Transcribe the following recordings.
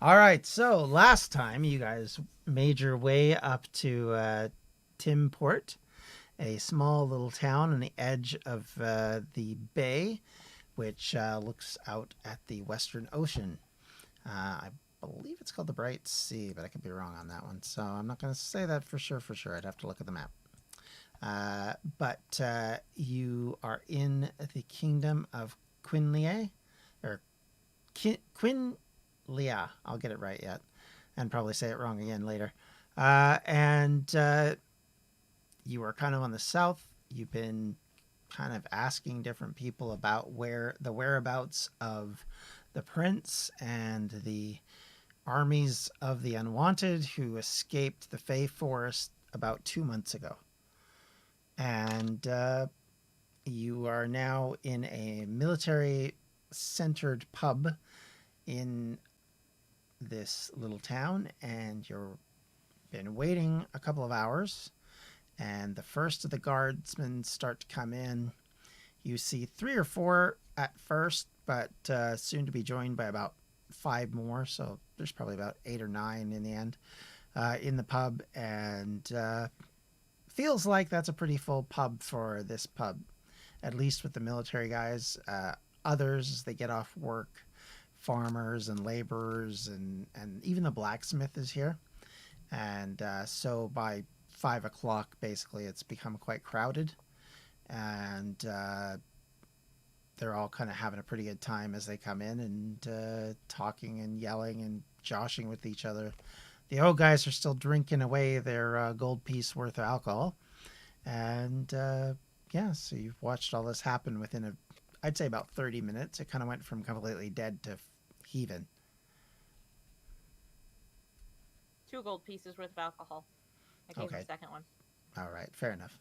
All right, so last time you guys made your way up to Timport, a small little town on the edge of the bay, which looks out at the Western Ocean. I believe it's called the Bright Sea, but I could be wrong on that one. So I'm not going to say that for sure. For sure, I'd have to look at the map. But you are in the kingdom of Quinlia, or Quinlia. I'll get it right yet, and probably say it wrong again later. And you are kind of on the south. You've been kind of asking different people about where the whereabouts of the prince and the armies of the unwanted who escaped the Fey Forest about 2 months ago. And you are now in a military centered pub in this little town, and you've been waiting a couple of hours, and the first of the guardsmen start to come in. You see 3 or 4 at first, but soon to be joined by about 5 more, so there's probably about 8 or 9 in the end in the pub, and feels like that's a pretty full pub for this pub, at least with the military guys. Others, as they get off work, farmers and laborers, and even the blacksmith is here. And so by 5 o'clock, basically, it's become quite crowded. And they're all kind of having a pretty good time as they come in and talking and yelling and joshing with each other. The old guys are still drinking away their gold piece worth of alcohol. And yeah, so you've watched all this happen within I'd say about 30 minutes. It kind of went from completely dead to heaving. 2 gold pieces worth of alcohol. I gave Okay. the second one. All right. Fair enough.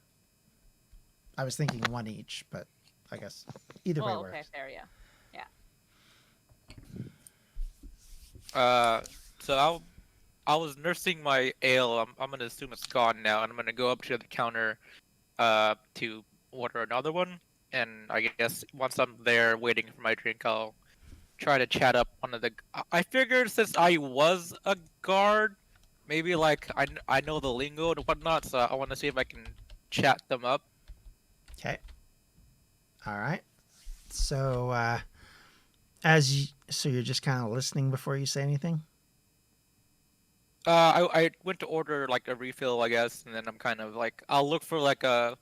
I was thinking 1 each, but I guess either way works. Okay, fair, yeah. So I was nursing my ale. I'm gonna assume it's gone now, and I'm gonna go up to the counter, to order another one. And I guess once I'm there waiting for my drink, I'll try to chat up one of the. I figured since I was a guard, maybe like I know the lingo and whatnot, so I want to see if I can chat them up. Okay. All right. So so you're just kind of listening before you say anything. I went to order like a refill, I guess, and then I'm kind of like I'll look for like a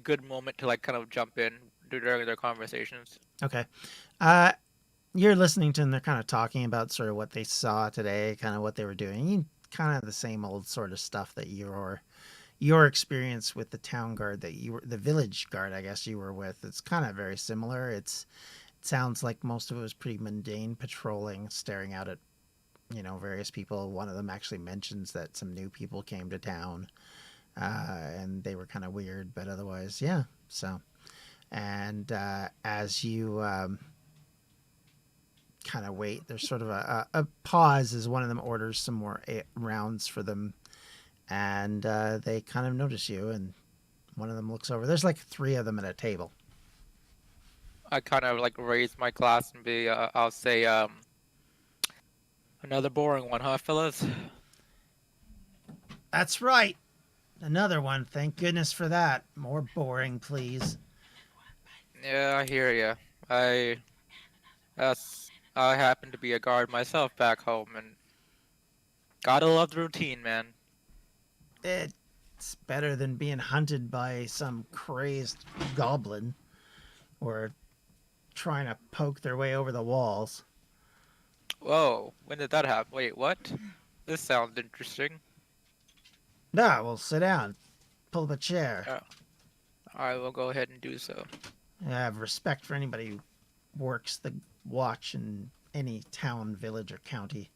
good moment to like kind of jump in during their conversations. Okay. You're listening to them. They're kind of talking about sort of what they saw today, kind of what they were doing. Kind of the same old sort of stuff that your experience with the town guard the village guard, I guess you were with. It's kind of very similar. It sounds like most of it was pretty mundane patrolling, staring out at various people. One of them actually mentions that some new people came to town, and they were kind of weird, but otherwise, yeah. So, and as you kind of wait, there's sort of a pause as one of them orders some more rounds for them, and they kind of notice you, and one of them looks over. There's like 3 of them at a table. I kind of like raise my glass and be I'll say another boring one, huh, fellas? That's right. Another one. Thank goodness for that. More boring, please. Yeah, I hear ya. I happen to be a guard myself back home, and gotta love the routine, man. It's better than being hunted by some crazed goblin or trying to poke their way over the walls. Whoa, when did that happen? Wait, what? This sounds interesting. No, well, sit down. Pull up a chair. I will go ahead and do so. I have respect for anybody who works the watch in any town, village, or county.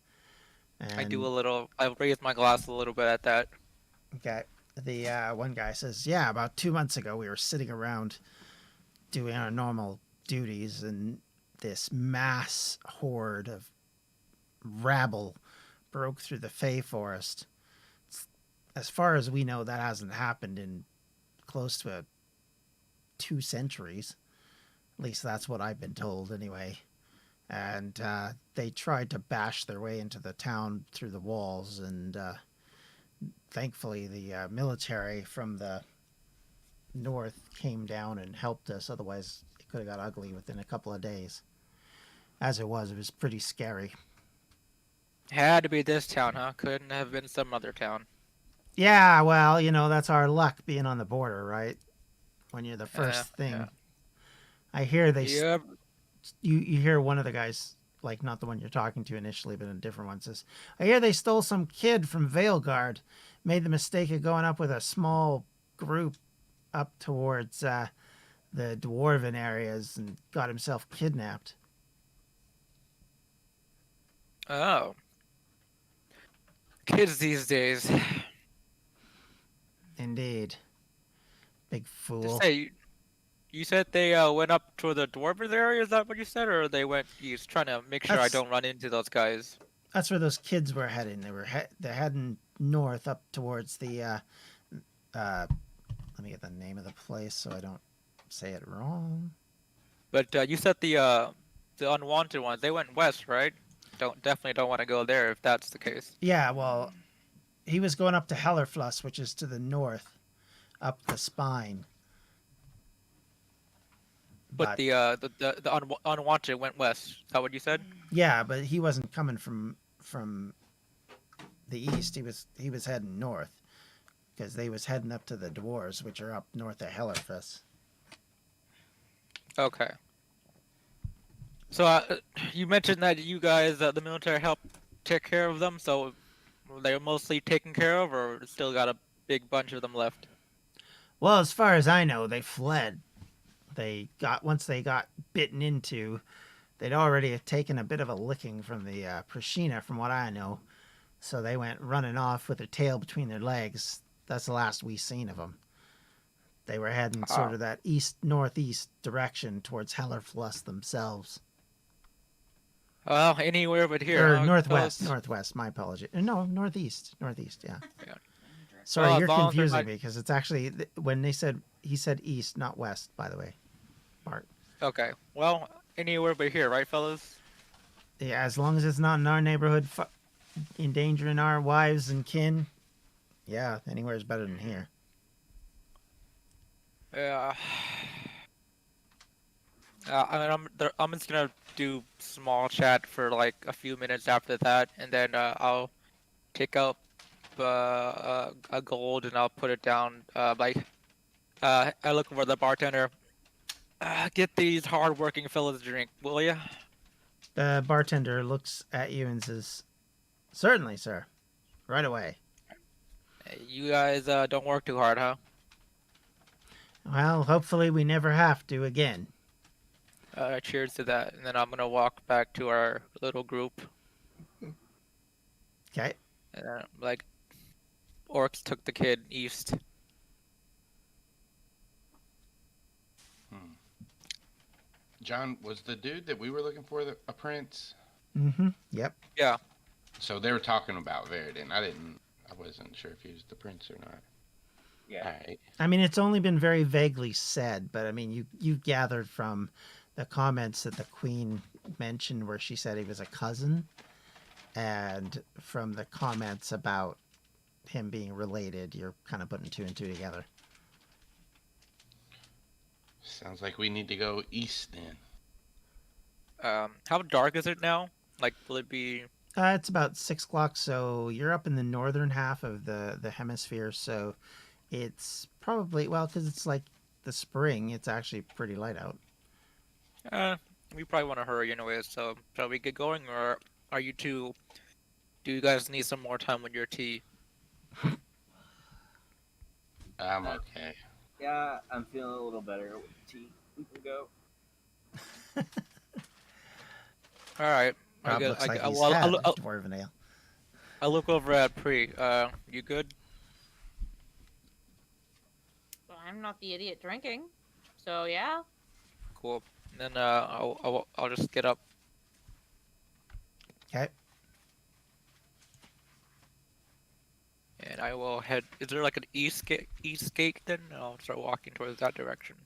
And I do a little. I raise my glass a little bit at that. Okay. The one guy says, yeah, about 2 months ago, we were sitting around doing our normal duties, and this mass horde of rabble broke through the Fey Forest. As far as we know, that hasn't happened in close to 2 centuries. At least that's what I've been told, anyway. and they tried to bash their way into the town through the walls, and thankfully the military from the north came down and helped us. Otherwise, it could have got ugly within a couple of days. As it was pretty scary. Had to be this town, huh? Couldn't have been some other town. Yeah, well, that's our luck being on the border, right? When you're the first thing. Yeah. I hear they Yep. you hear one of the guys, like not the one you're talking to initially, but a different one, says, I hear they stole some kid from Veilguard, made the mistake of going up with a small group up towards the dwarven areas and got himself kidnapped. Oh. Kids these days. Indeed. Big fool. Just say, you said they went up to the dwarven area, is that what you said? Or they went east, trying to make sure I That's- don't run into those guys? That's where those kids were heading. They're heading north up towards the let me get the name of the place so I don't say it wrong. But you said the unwanted ones, they went west, right? Definitely don't want to go there if that's the case. Yeah, well, he was going up to Hellerfluss, which is to the north, up the spine. But the unwanted went west. Is that what you said? Yeah, but he wasn't coming from the east. He was heading north because they was heading up to the dwarves, which are up north of Hellerfluss. Okay. So you mentioned that you guys, the military, helped take care of them. So they're mostly taken care of, or still got a big bunch of them left? Well, as far as I know, they fled. Once they got bitten into, they'd already taken a bit of a licking from the Prashina, from what I know. So they went running off with their tail between their legs. That's the last we seen of them. They were heading sort of that east-northeast direction towards Hellerfluss themselves. Well, anywhere but here. Or huh? northwest, Close. northwest, my apology. No, northeast, yeah. Yeah. Sorry, Well, as you're long as they're confusing not- me because it's actually, when he said east, not west, by the way, Bart. Okay. Well, anywhere but here, right, fellas? Yeah, as long as it's not in our neighborhood, endangering our wives and kin, yeah, anywhere is better than here. Yeah. I'm just gonna do small chat for like a few minutes after that, and then I'll take out a gold and I'll put it down. I look for the bartender. Get these hard-working fellas a drink, will ya? The bartender looks at you and says, certainly, sir. Right away. You guys don't work too hard, huh? Well, hopefully we never have to again. Cheers to that. And then I'm gonna walk back to our little group. Okay. And like, orcs took the kid east. John, was the dude that we were looking for a prince? Mm-hmm. Yep. Yeah. So they were talking about Veridin. I wasn't sure if he was the prince or not. Yeah. All right. I mean, it's only been very vaguely said, but I mean, you gathered from the comments that the queen mentioned where she said he was a cousin, and from the comments about him being related, you're kind of putting two and two together. Sounds like we need to go east then. How dark is it now? Like, will it be? It's about 6 o'clock, so you're up in the northern half of the hemisphere, so it's probably, well, because it's like the spring, it's actually pretty light out. We probably want to hurry anyways. So shall we get going, or are you two? Do you guys need some more time with your tea? I'm okay. Yeah, I'm feeling a little better with tea. We can go. All right. Rob looks like he's well, had dwarven ale. I look over at Pri. You good? Well, I'm not the idiot drinking. So, yeah. Cool. And then I'll just get up. Okay. And I will head. Is there like an east gate then? I'll start walking towards that direction.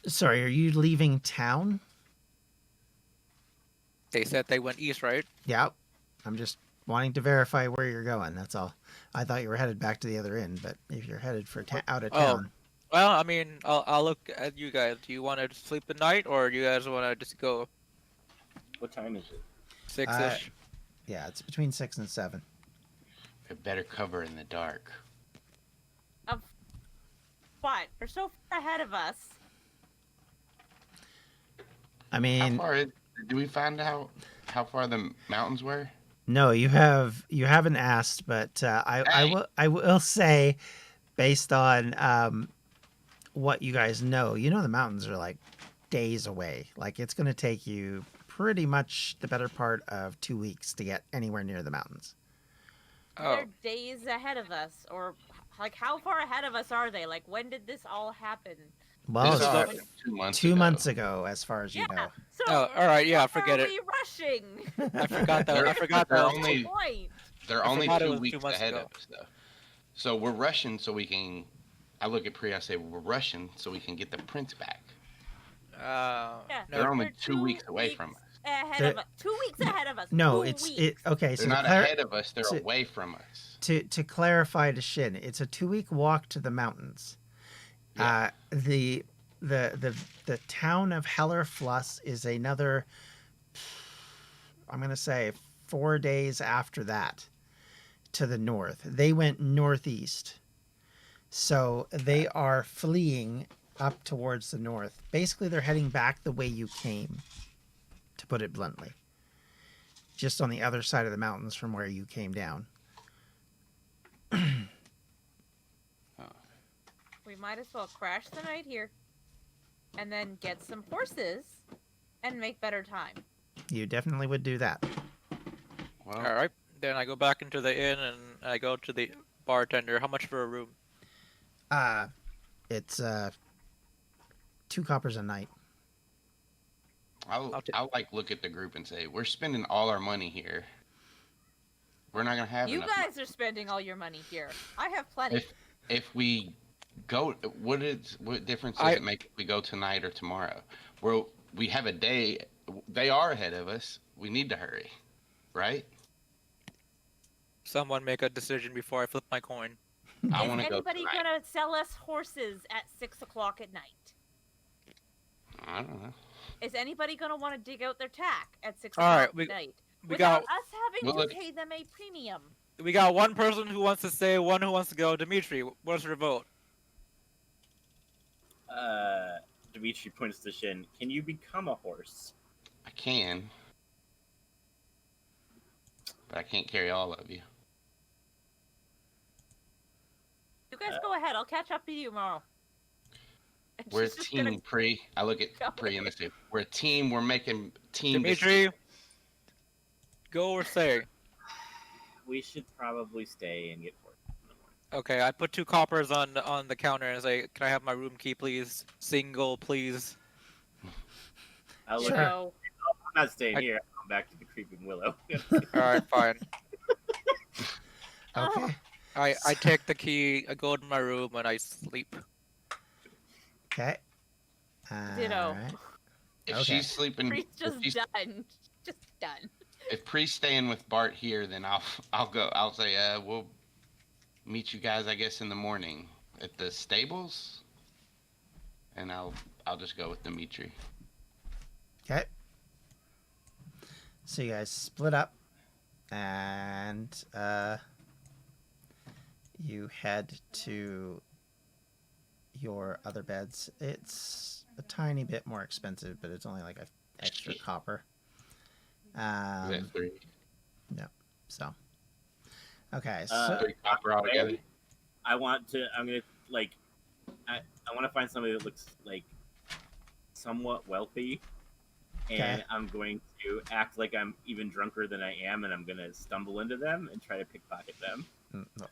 Sorry, are you leaving town? They said they went east, right? Yeah, I'm just wanting to verify where you're going. That's all. I thought you were headed back to the other end, but if you're headed for out of Oh. town, Well, I mean, I'll look at you guys. Do you want to sleep the night, or do you guys want to just go What time is it? 6-ish? yeah, it's between 6 and 7. We have better cover in the dark. But they're so far ahead of us. I How mean, far is? Do we find out how far the mountains were? no, you haven't asked, but Hey. I will say, based on what you guys know, the mountains are like days away. Like it's going to take you pretty much the better part of 2 weeks to get anywhere near the mountains. Oh, They're days ahead of us, or like how far ahead of us are they? Like when did this all happen? Well, This is all the- happened 2 months two ago. months ago, as far as you Yeah. know. So Oh, all right, yeah, why forget are it. we rushing? I forgot that. I forgot They're that. only- Point. They're I only forgot it 2 was 2 weeks months ahead ago. of us, though. So we're rushing so we can. I look at Pri. I say we're rushing so we can get the prince back. Yeah. No, They're only They're 2 weeks away from us. Ahead They're- of us. 2 weeks ahead of us. No, 2 it's weeks. okay. They're So not ahead of us. They're so- away from us. to clarify to Shin, it's a 2 week walk to the mountains. Yeah. The town of Hellerfluss is another, I'm gonna say, 4 days after that to the north. They went northeast, so they are fleeing up towards the north. Basically, they're heading back the way you came, to put it bluntly, just on the other side of the mountains from where you came down. We might as well crash the night here, and then get some horses, and make better time. You definitely would do that. Well, all right. Then I go back into the inn and I go to the bartender. How much for a room? It's 2 coppers a night. I'll I'll ta- like look at the group and say we're spending all our money here. We're not gonna have You enough. guys are spending all your money here. I have plenty. If we go, what difference does it make if we go tonight or tomorrow? We have a day. They are ahead of us. We need to hurry, right? Someone make a decision before I flip my coin. I Is want to go anybody tonight. gonna sell us horses at 6 o'clock at night? I don't know. Is anybody gonna want to dig out their tack at 6 All o'clock right, at we night? we Without got us having Well, to look- pay them a premium. one person who wants to stay, one who wants to go. Dimitri, what's your vote? Dimitri points to Shin. Can you become a horse? I can, but I can't carry all of you. You guys go ahead. I'll catch up to you tomorrow. And We're a she's just gonna- team, Pri. I look at Go Pri and I say, we're a team. We're making team. Dimitri, go or stay. We should probably stay and get horses in the morning. Okay, I put 2 coppers on the counter and say, "Can I have my room key, please? Single, please." I'll look Sure. at, So, I'm not staying I- here. I'll come back to the Creeping Willow. All right, fine. Okay. I take the key, I go to my room, and I sleep. Okay. Ditto. Alright. If Okay. she's sleeping, Priest just done. Just done. if Pri's staying with Bart here, then I'll go. I'll say, we'll meet you guys, I guess, in the morning at the stables, and I'll just go with Dimitri. Okay. So you guys split up, and you head to your other beds. It's a tiny bit more expensive, but it's only like a extra copper. Is that 3? So. Okay. So 3 copper altogether. I'm gonna like. I want to find somebody that looks like somewhat wealthy, and Okay. I'm going to act like I'm even drunker than I am, and I'm gonna stumble into them and try to pickpocket them.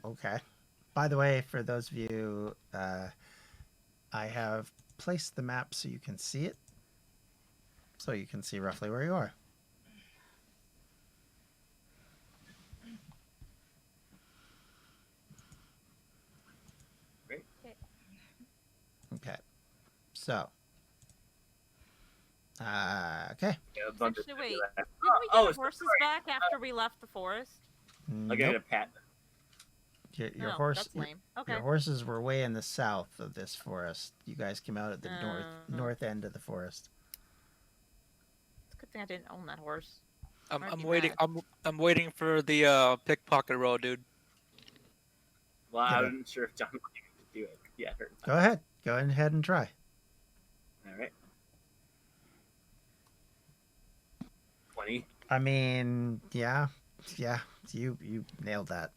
okay. By the way, for those of you, I have placed the map so you can see it, so you can see roughly where you are. Great. Okay. So Okay. Yeah, a bunch of Actually, wait. left. Didn't we get Oh, the horses sorry. back after we left the forest? I'll get Nope. a pat. Your No, horse. that's lame. Okay. Your horses were way in the south of this forest. You guys came out at the Uh-huh. north end of the forest. It's a good thing I didn't own that horse. I'm I'd be waiting. mad. I'm waiting for the pickpocket roll, dude. Well, I Yeah. wasn't sure if John wanted to do it. Yeah. Go ahead. Go ahead and try. All right. 20. I mean, yeah, you nailed that.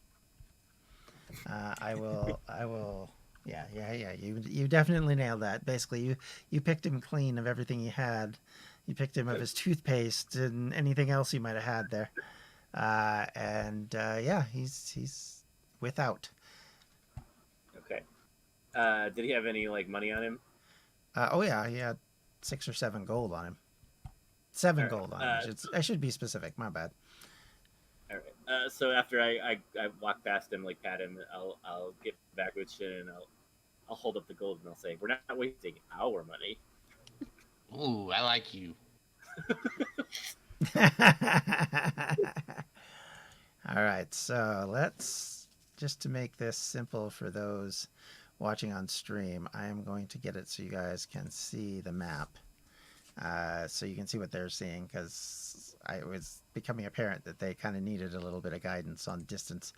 I will. Yeah. You definitely nailed that. Basically, you picked him clean of everything he had. You picked him of his toothpaste and anything else he might have had there. Yeah, he's without. Okay. Did he have any like money on him? Oh yeah, he had 6 or 7 gold on him. 7 All right, gold on him. I should be specific. My bad. All right. So after I walk past him, like pat him, I'll get back with Shin and I'll hold up the gold and I'll say, "We're not wasting our money." Ooh, I like you. All right, so let's just to make this simple for those watching on stream, I am going to get it so you guys can see the map, so you can see what they're seeing, because it was becoming apparent that they kind of needed a little bit of guidance on distance.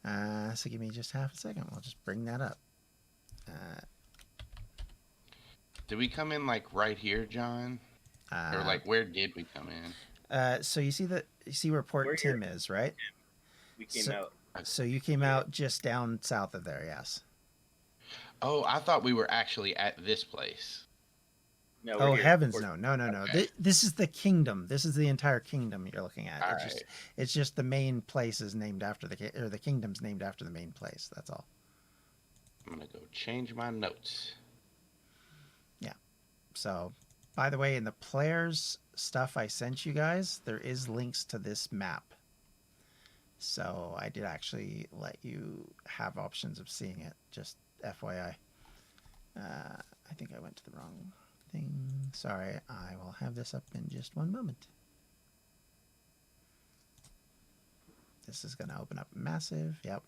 So give me just half a second. We'll just bring that up. Did we come in like right here, John? Or like where did we come in? So you see where Port We're Tim is, right? We came So- out. So you came out just down south of there, yes. Oh, I thought we were actually at this place. No, Oh we're here. heavens, We're- no. Okay. This is the kingdom. This is the entire kingdom you're looking at. All It's just the main place is named after the kingdom's named after the main place. That's all. I'm gonna go change my notes. So, by the way, in the players stuff I sent you guys, there is links to this map. So I did actually let you have options of seeing it. Just FYI. I think I went to the wrong thing. Sorry, I will have this up in just one moment. This is going to open up massive. Yep.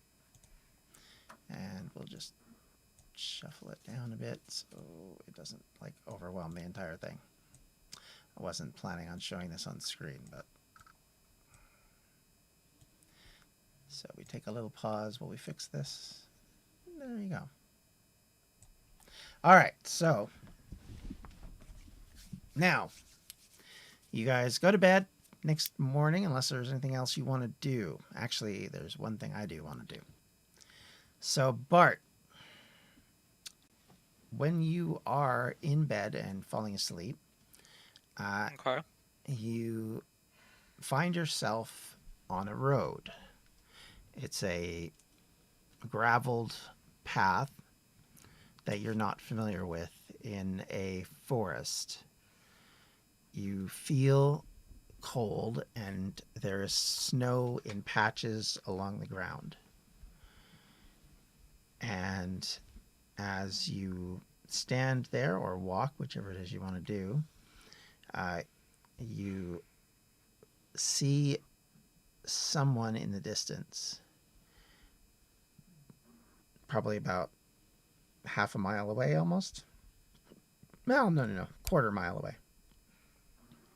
And we'll just shuffle it down a bit so it doesn't like overwhelm the entire thing. I wasn't planning on showing this on screen, but so we take a little pause while we fix this. There you go. All right, so now you guys go to bed next morning unless there's anything else you want to do. Actually, there's one thing I do want to do. So Bart, when you are in bed and falling asleep, Okay. you find yourself on a road. It's a graveled path that you're not familiar with in a forest. You feel cold and there is snow in patches along the ground. And as you stand there or walk, whichever it is you want to do, you see someone in the distance, probably about half a mile away almost. Well, no, quarter mile away.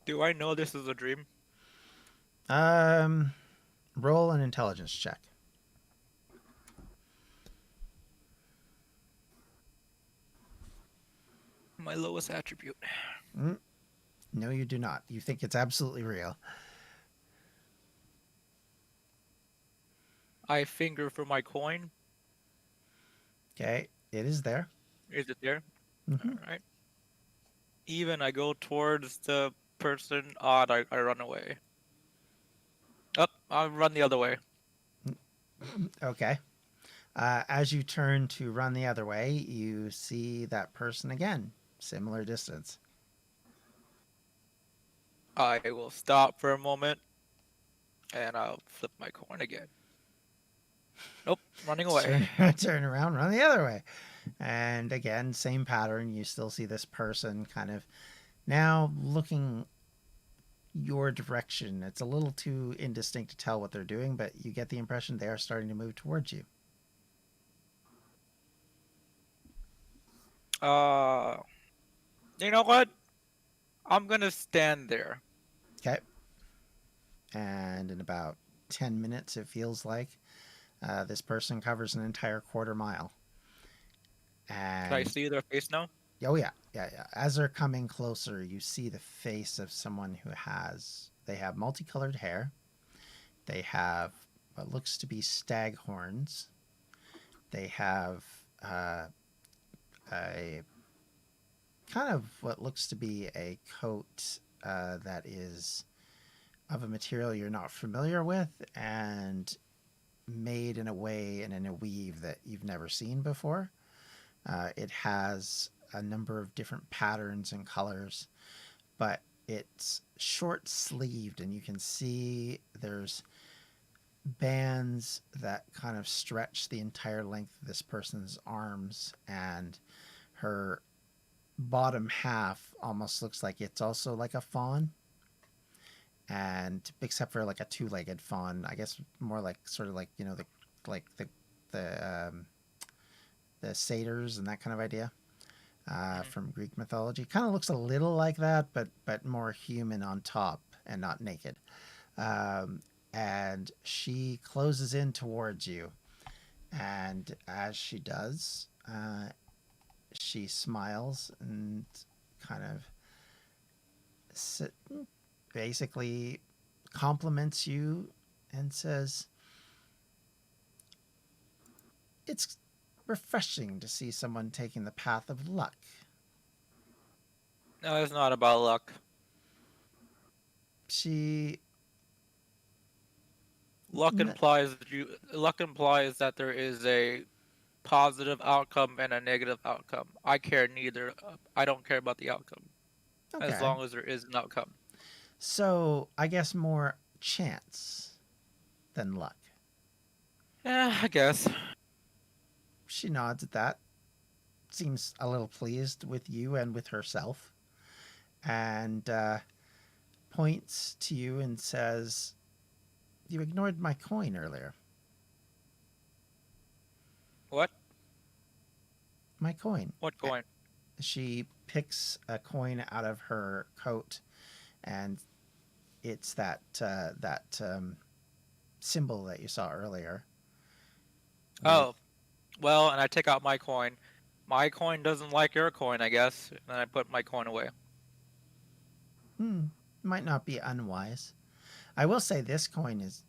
Do I know this is a dream? Roll an intelligence check. My lowest attribute. No, you do not. You think it's absolutely real. I finger for my coin. Okay, it is there. Is it there? Mhm. All right. Even I go towards the person. Odd, I run away. Up, I'll run the other way. Okay. As you turn to run the other way, you see that person again. Similar distance. I will stop for a moment, and I'll flip my coin again. Nope, running away. Turn around, run the other way. And again, same pattern. You still see this person kind of Now looking your direction, it's a little too indistinct to tell what they're doing, but you get the impression they are starting to move towards you. You know what? I'm gonna stand there. Okay. And in about 10 minutes, it feels like, this person covers an entire quarter mile. Can I And see their face now? oh yeah, yeah. As they're coming closer, you see the face of someone they have multicolored hair. They have what looks to be stag horns. They have a kind of what looks to be a coat that is of a material you're not familiar with and made in a way and in a weave that you've never seen before. It has a number of different patterns and colors, but it's short sleeved, and you can see there's bands that kind of stretch the entire length of this person's arms, and her bottom half almost looks like it's also like a fawn, and except for like a two-legged fawn, I guess more like sort of like the the satyrs and that kind of idea from Greek mythology. Kind of looks a little like that, but more human on top and not naked. And she closes in towards you, and as she does, she smiles and kind of basically compliments you and says, "It's refreshing to see someone taking the path of luck." No, it's not about luck. She Luck implies that there is a positive outcome and a negative outcome. I care neither. I don't care about the outcome as okay. long as there is an outcome. So I guess more chance than luck. Yeah, I guess. She nods at that, seems a little pleased with you and with herself, and points to you and says, "You ignored my coin earlier." What? My coin. What coin? She picks a coin out of her coat, and it's that symbol that you saw earlier. Oh, well, and I take out my coin. My coin doesn't like your coin, I guess, and I put my coin away. Might not be unwise. I will say this coin is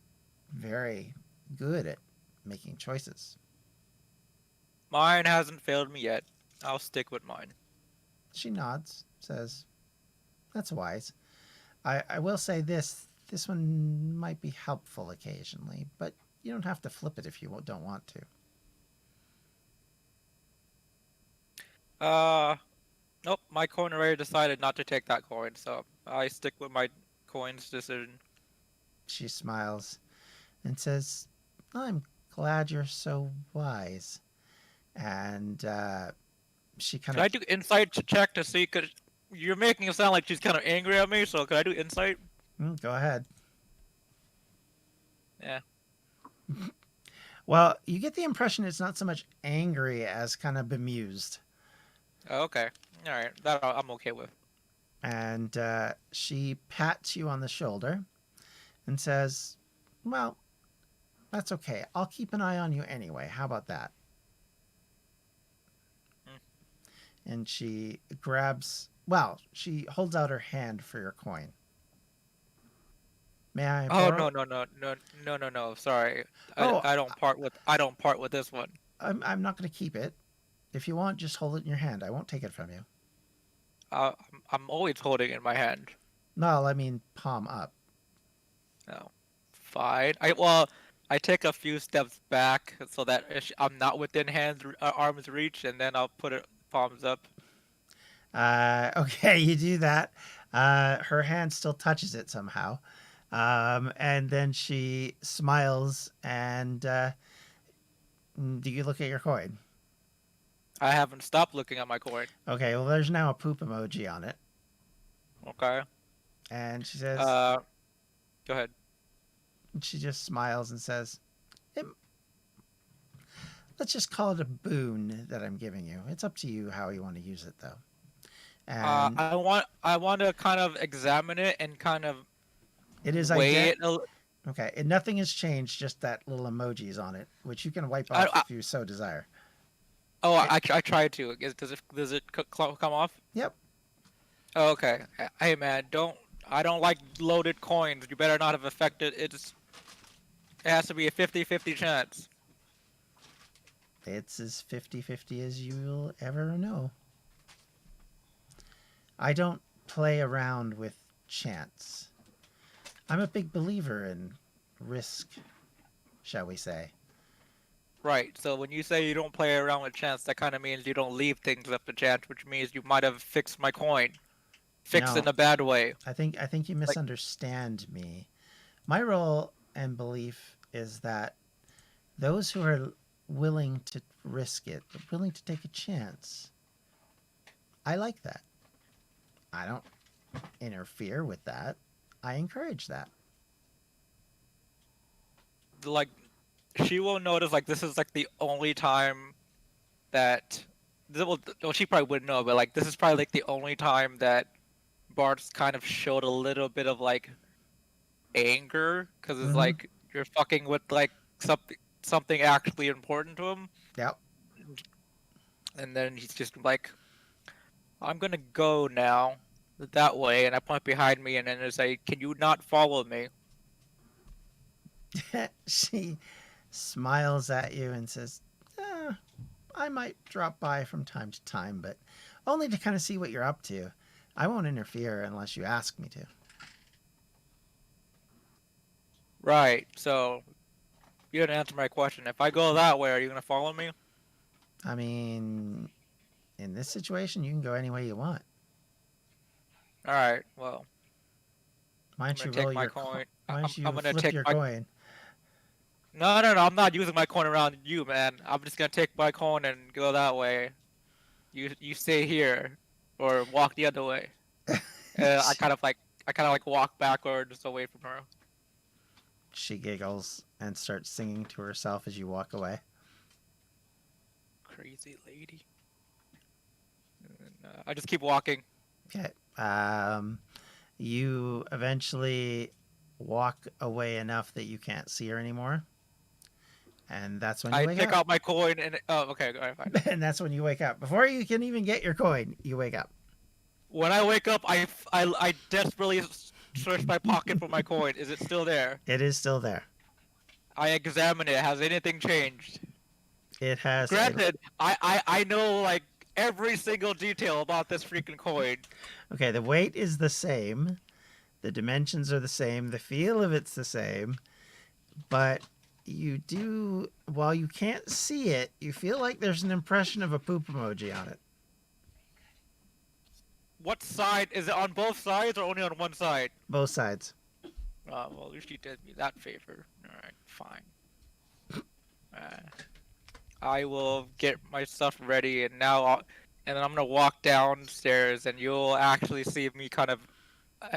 very good at making choices. Mine hasn't failed me yet. I'll stick with mine. She nods, says, "That's wise. I will say this one might be helpful occasionally, but you don't have to flip it if you don't want to." Nope, my coin already decided not to take that coin, so I stick with my coin's decision. She smiles and says, "I'm glad you're so wise." And she kind Can I of do insight check to see? Cause you're making it sound like she's kind of angry at me. So can I do insight? Go ahead. Yeah. Well, you get the impression it's not so much angry as kind of bemused. Oh, okay. All right. That I'm okay with. And she pats you on the shoulder and says, "Well, that's okay. I'll keep an eye on you anyway. How about that?" And she holds out her hand for your coin. "May I Oh borrow?" no. Sorry. Oh, I don't part with this one. I'm not going to keep it. If you want, just hold it in your hand. I won't take it from you. I'm always holding it in my hand. No, I mean palm up. Oh, fine. I take a few steps back so that I'm not within arm's reach, and then I'll put it palms up. Okay, you do that. Her hand still touches it somehow. And then she smiles and do you look at your coin? I haven't stopped looking at my coin. Okay, well, there's now a poop emoji on it. Okay. And she says, Go ahead. she just smiles and says, let's just call it a boon that I'm giving you. It's up to you how you want to use it, though. And I want to kind of examine it and kind of it is weigh it. Okay, and nothing has changed, just that little emojis on it, which you can wipe off if you so desire. Oh, I tried to. Does it come off? Yep. Oh, okay. Hey man, I don't like loaded coins. You better not have affected it. It has to be a 50-50 chance. It's as 50-50 as you will ever know. I don't play around with chance. I'm a big believer in risk, shall we say. Right. So when you say you don't play around with chance, that kind of means you don't leave things up to chance, which means you might have fixed my coin. Fixed No. in a bad way. I think you misunderstand me. My role and belief is that those who are willing to risk it, willing to take a chance, I like that. I don't interfere with that. I encourage that. Like, she will notice, like, this is, like, the only time that... Well, she probably wouldn't know, but, like, this is probably, like, the only time that Bart's kind of showed a little bit of, like, anger, because it's like, you're fucking with, like, something actually important to him. Yep. And then he's just like, I'm gonna go now that way, and I point behind me, and then it's like, can you not follow me? She smiles at you and says, I might drop by from time to time, but only to kind of see what you're up to. I won't interfere unless you ask me to. Right, so you didn't answer my question. If I go that way, are you gonna follow me? I mean, in this situation, you can go any way you want. Alright, well, Why I'm don't you gonna roll take my your coin. Why don't you I'm gonna flip take your my... coin? No, I'm not using my coin around you, man. I'm just gonna take my coin and go that way. You stay here, or walk the other way. I kind of like walk backwards away from her. She giggles and starts singing to herself as you walk away. Crazy lady. And, I just keep walking. Okay. You eventually walk away enough that you can't see her anymore. And that's when you I wake pick up. out my coin and okay, all right, fine. And that's when you wake up. Before you can even get your coin, you wake up. When I wake up, I desperately search my pocket for my coin. Is it still there? It is still there. I examine it. Has anything changed? It has. Granted, I know like every single detail about this freaking coin. Okay, the weight is the same. The dimensions are the same. The feel of it's the same. But you do, while you can't see it, you feel like there's an impression of a poop emoji on it. What side? Is it on both sides or only on one side? Both sides. Well, at least you did me that favor. Alright, fine. I will get my stuff ready, and and then I'm gonna walk downstairs, and you'll actually see me kind of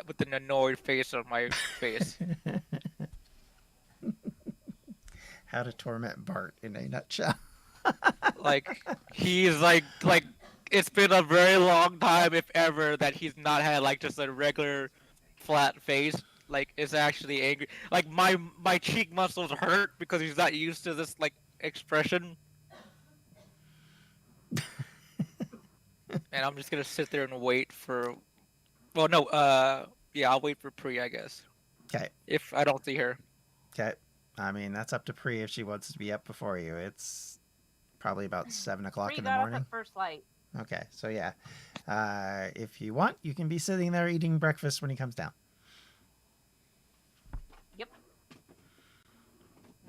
with an annoyed face on my face. How to torment Bart in a nutshell. Like, he's like it's been a very long time, if ever, that he's not had like just a regular flat face. Like, it's actually angry. Like, my cheek muscles hurt because he's not used to this like expression. And I'm just gonna sit there and wait for... Well, no, yeah, I'll wait for Pri, I guess. Okay. If I don't see her. Okay. I mean, that's up to Pri if she wants to be up before you. It's probably about 7 o'clock Bree in the got morning. up at first light. Okay, so yeah. If you want, you can be sitting there eating breakfast when he comes down. Yep.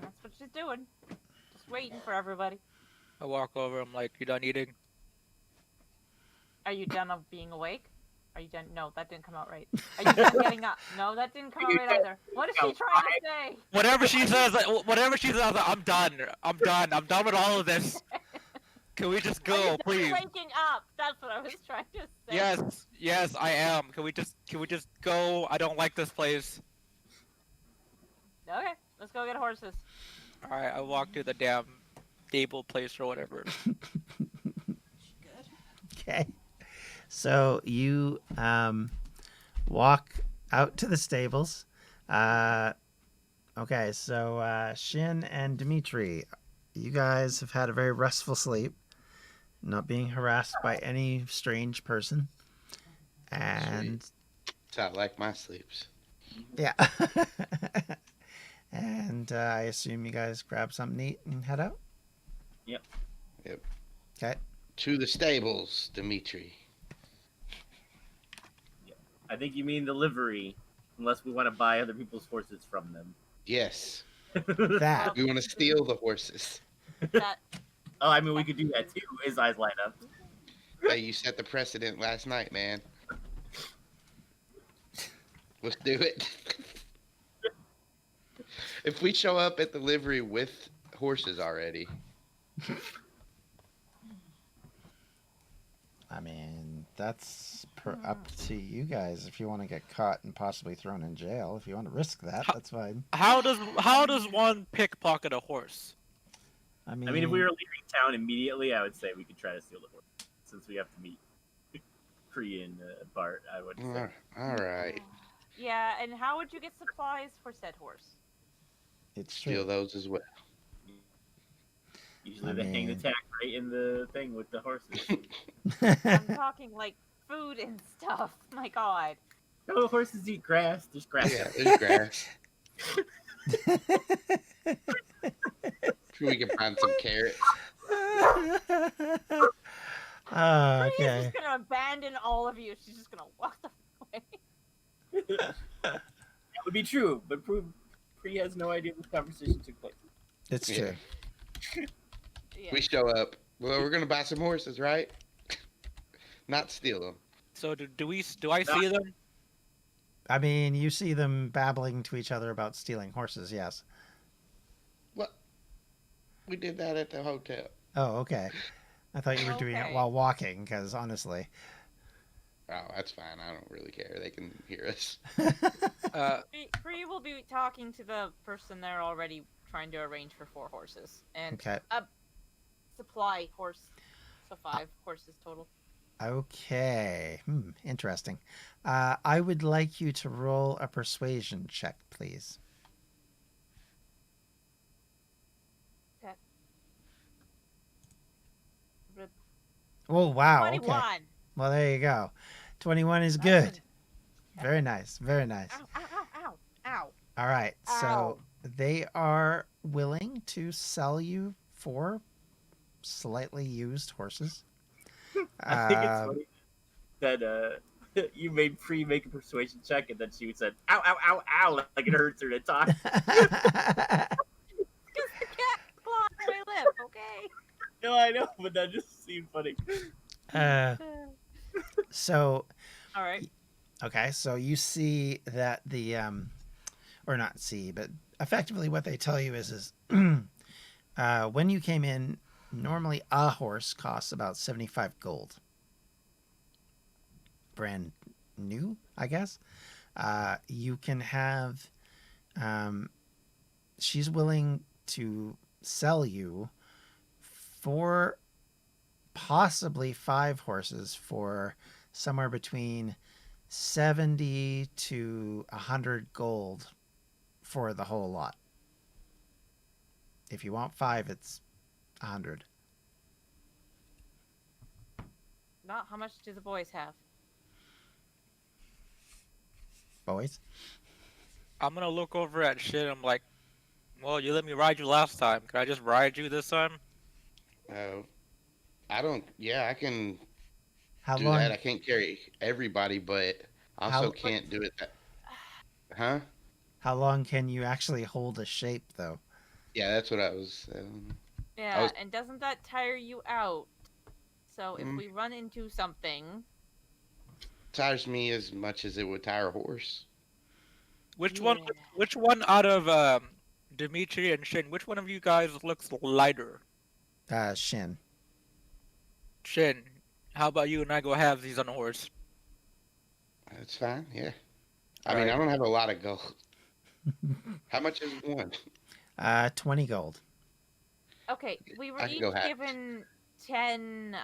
That's what she's doing. Just waiting for everybody. I walk over, I'm like, you done eating? Are you done of being awake? Are you done? No, that didn't come out right. Are you done getting up? No, that didn't come out right either. What is she trying to say? Whatever she says, I'm done. I'm done with all of this. Can we just Are you go, done please? waking up? That's what I was trying to say. Yes, I am. Can we just go? I don't like this place. Okay, let's go get horses. All right, I walk to the damn stable place or whatever. Okay. So you walk out to the stables. Okay, so Shin and Dimitri, you guys have had a very restful sleep, not being harassed by any strange person. And It's not like my sleeps. yeah. And I assume you guys grab something to eat and head out? Yep. Okay. To the stables, Dimitri. I think you mean the livery, unless we want to buy other people's horses from them. Yes. That. We want to steal the horses. That Oh, I mean, we could do that too. His eyes light up. Hey, you set the precedent last night, man. Let's do it. If we show up at the livery with horses already, I mean, that's up to you guys if you want to get caught and possibly thrown in jail. If you want to risk that, that's fine. How does one pickpocket a horse? I mean, I mean, if we were leaving town immediately, I would say we could try to steal the horse. Since we have to meet Cree and Bart, I would say. all right. yeah, and how would you get supplies for said horse? it's Steal true. those as well. Usually I they hang the mean- tag right in the thing with the horses. I'm talking like food and stuff. My God. No, horses eat grass. There's grass. Yeah, there's grass. Sure, we can find some carrots. Oh, She's okay. just gonna abandon all of you. She's just gonna walk the way. That would be true, but Cree has no idea this conversation took place. It's Yeah. true. Yeah. We show up. Well, we're gonna buy some horses, right? Not steal them. So do I see them? I mean, you see them babbling to each other about stealing horses, yes. What? We did that at the hotel. Oh, okay. I thought you were doing it Okay. while walking, because honestly. Oh, that's fine. I don't really care. They can hear us. Cree will be talking to the person there already, trying to arrange for 4 horses and Okay. supply horse. So 5 horses total. Okay. Interesting. I would like you to roll a persuasion check, please. Oh, wow. 21. Okay. Well, there you go. 21 is good. Very nice. Very nice. Ow, ow, ow, ow, ow. All right. Ow. So they are willing to sell you 4 slightly used horses. I think it's funny that you made Cree make a persuasion check, and then she said, "Ow, ow, ow, ow," like it hurts her to talk. Because the cat clawed my lip, okay? No, I know, but that just seemed funny. So, All right. okay. So you see that the, or not see, but effectively what they tell you is when you came in, normally a horse costs about 75 gold. Brand new, I guess. You can have, she's willing to sell you 4, possibly 5 horses for somewhere between 70 to 100 gold for the whole lot. If you want 5, it's 100. Not how much do the boys have? Boys? I'm gonna look over at shit. I'm like, well, you let me ride you last time. Can I just ride you this time? I don't. Yeah, I can How do long? that. I can't carry everybody, but I also How- can't do it. Huh? How long can you actually hold a shape, though? Yeah, that's what I was. Yeah, was- and doesn't that tire you out? So if Mm. we run into something, Tires me as much as it would tire a horse. Which Yeah. one out of Dimitri and Shin? Which one of you guys looks lighter? Shin. Shin, how about you and I go halvesies on a horse? That's fine. Yeah. I All mean, right. I don't have a lot of gold. How much is one? 20 gold. Okay, we were I can each go half. given 10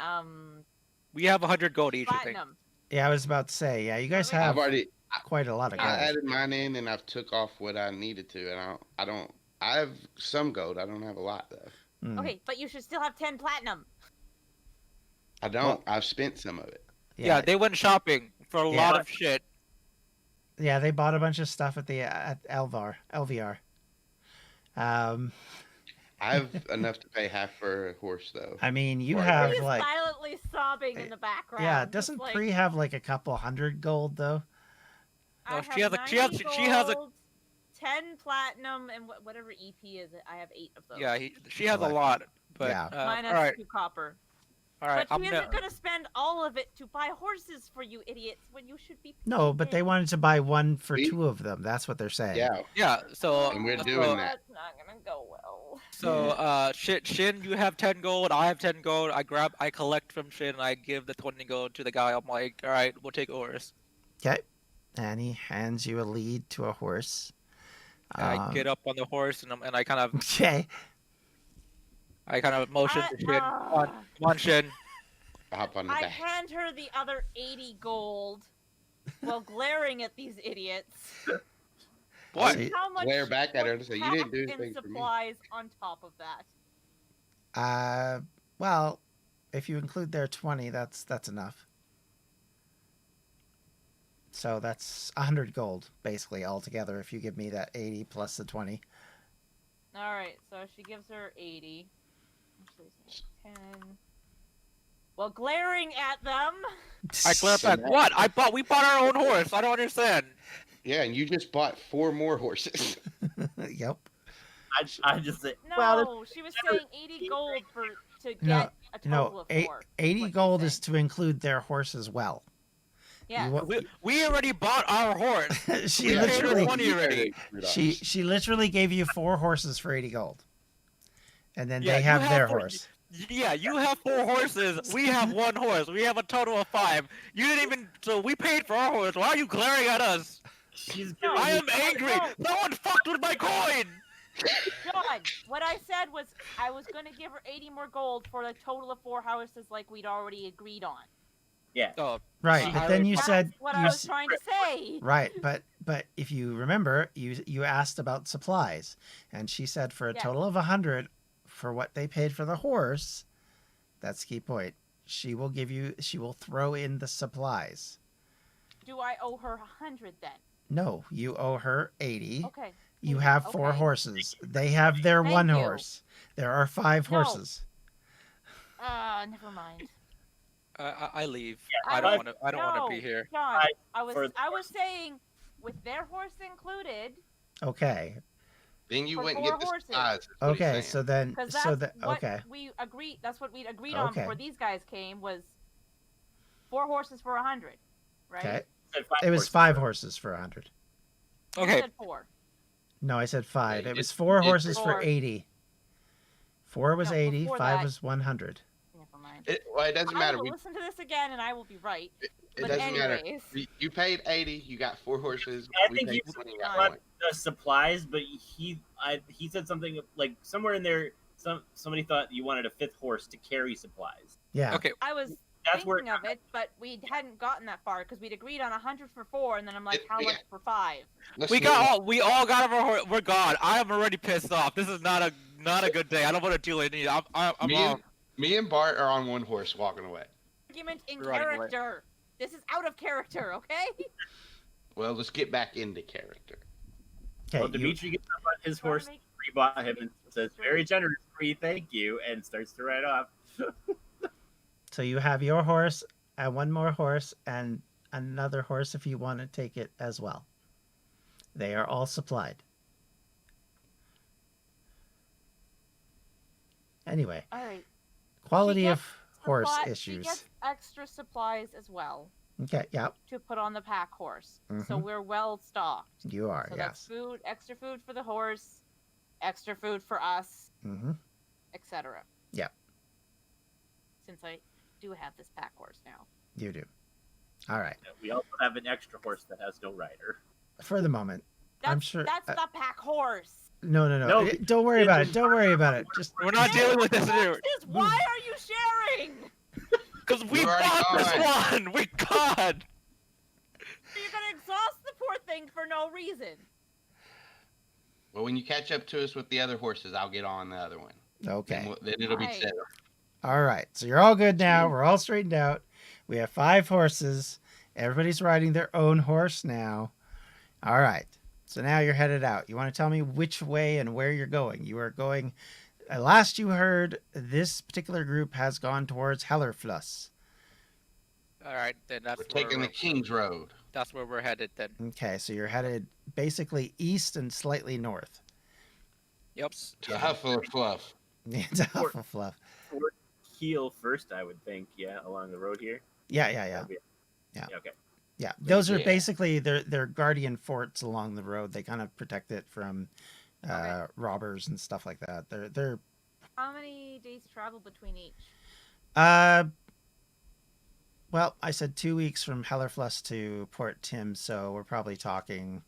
We have 100 gold each, I think. platinum. Yeah, I was about to say, yeah, you guys Alright. have I've already. quite a lot of I gold. added mine in, and I've took off what I needed to, and I don't. I have some gold. I don't have a lot though. Mm, Okay, but you should still have 10 platinum. I don't. I've spent some of it. Yeah, they went shopping for a Yeah. lot of shit. Yeah, they bought a bunch of stuff at LVR. I have enough to pay half for a horse though. I mean, you Right, have He is like, silently sobbing in the background. yeah, just doesn't like, Pre have like a couple hundred gold though? I No, have she has a- 90 she has- she has a- gold, 10 platinum, and whatever EP is it. I have 8 of those. Yeah, she has a Collect. lot. But Yeah. Mine all has right, 2 copper. all right. But I'm she gonna. isn't gonna spend all of it to buy horses for you idiots when you should be. No, but they saving. wanted to buy one for We- 2 of them. That's what they're saying. Yeah. Yeah. So And we're so- doing that. That's not gonna go well. So Shin, you have 10 gold. I have 10 gold. I collect from Shin. I give the 20 gold to the guy. I'm like, all right, we'll take a horse. Okay. And he hands you a lead to a horse. I get up on the horse and I kind of Okay. motion to Shin. Come on, Shin. I hop on the I back. hand her the other 80 gold while glaring at these idiots. What? See, How much Glare back at her would and say, "You didn't do pack anything and for me." supplies on top of that. Well, if you include their 20, that's enough. So that's 100 gold basically altogether if you give me that 80 plus the 20. All right, so she gives her 80. Actually, it's 10. Well, glaring at them. I glare back. What? We bought our own horse. I don't understand. Yeah, and you just bought 4 more horses. Yep. I just say, No, well, she was saying 80 gold to get No, a total No, of 4. 80 what she's gold saying. is to include their horse as well. Yeah. You wa- We already bought our horse. she We paid literally 20 already. she literally gave you 4 horses for 80 gold. And then Yeah, they you have have their four- horse. Yeah, you have 4 horses. We have 1 horse. We have a total of 5. You didn't even. So we paid for our horse. Why are you glaring at us? she's No, giving I me- am angry. Someone fucked with my coin. John, what I said was I was going to give her 80 more gold for a total of 4 houses like we'd already agreed on. Yeah. Oh, Right, She but then you That's said what you I was s- trying to say. right, but if you remember, you asked about supplies, and she said for a Yeah. total of 100 for what they paid for the horse. That's key point. She will throw in the supplies. Do I owe her 100 then? No, you owe her 80. Okay. You 80, have 4 okay. horses. They have their Thank 1 you. horse. There are 5 No. horses. Never mind. I leave. I I don't don't- want to. I don't want No, to be here. John, I for- was saying with their horse included, Okay. Then you For went and 4 get the horses. supplies. is what he's Okay, saying. so then because that's so that what okay. we agreed. That's what we'd agreed on Okay. before these guys came was 4 horses for 100, right? Okay. said 5 It was horses. 5 horses for 100. You Okay. said 4. No, I said 5. Yeah, It you was did- 4 you did horses for 4. 80. 4 was No, 80, before 5 that- was 100. Never mind. Well, it doesn't I matter. will listen to this again, and I will be right. It But doesn't matter. anyways, You paid 80. You got 4 horses. I we think paid you 20. You got got- 1. The supplies, but he said something like somewhere in there. Somebody thought you wanted a 5th horse to carry supplies. Yeah. Okay. I was That's where thinking of it, but we hadn't gotten that far because we'd agreed on 100 for 4, and then I'm like, Yeah, how yeah. much for 5? Let's We move got on. all. We all got our horse. We're gone. I am already pissed off. This is not a good day. I don't want to deal with it. I'm Me off. and, me and Bart are on 1 horse walking away. Argument in We're running away. character. This is out of character, okay? Well, let's get back into character. Okay. Well, you- Dimitri gets up on his Trying to horse, make- rebought him, and says, "Very generous, free, thank you," and starts to ride off. so you have your horse and 1 more horse and another horse if you want to take it as well. They are all supplied. Anyway, All right. quality gets of horse Supply- issues. She gets extra supplies as well Okay, yeah, to put on the pack horse, so Mhm. we're well stocked. you are, So that's yes. food, extra food for the horse, extra food for us, Mm-hmm. etc. Yeah. Since I do have this pack horse now. You do. All right. We also have an extra horse that has no rider. For the moment. That's, I'm sure. That's the pack horse. No. No, Don't worry about it. Don't worry about it. Just We're not dealing with this. Horses, why are you sharing? Because we You already bought this gone. one. We gone. You're gonna exhaust the poor thing for no reason. Well, when you catch up to us with the other horses, I'll get on the other one. okay. Then it'll be Right. settled. All right. So you're all good now. We're all straightened out. We have 5 horses. Everybody's riding their own horse now. All right. So now you're headed out. You want to tell me which way and where you're going? You are going. Last you heard, this particular group has gone towards Hellerfluss. All right, then that's We're taking where the King's Road. that's where we're headed then. Okay, so you're headed basically east and slightly north. Yep. To Hufflepuff. It's Hufflepuff. Fort Heel first, I would think. Yeah, along the road here. Yeah. Yeah. Okay. Yeah, those are Yeah. basically their guardian forts along the road. They kind of protect it from robbers and stuff like that. They're How many days travel between each? well, I said 2 weeks from Hellerfluss to Port Tim, so we're probably talking,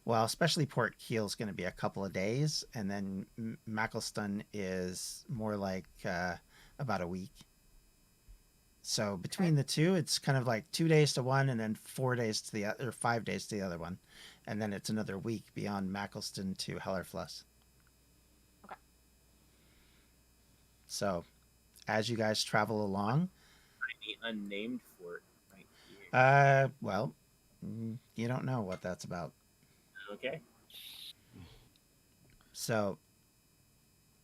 well, especially Port Keel's going to be a couple of days, and then Mackelston is more like about a week. So between the two, it's kind of like 2 days to one, and then 4 days to the other, or 5 days to the other one, and then it's another week beyond Mackelston to Hellerfluss. Okay. So, as you guys travel along, The unnamed fort right here. well, you don't know what that's about. Okay. So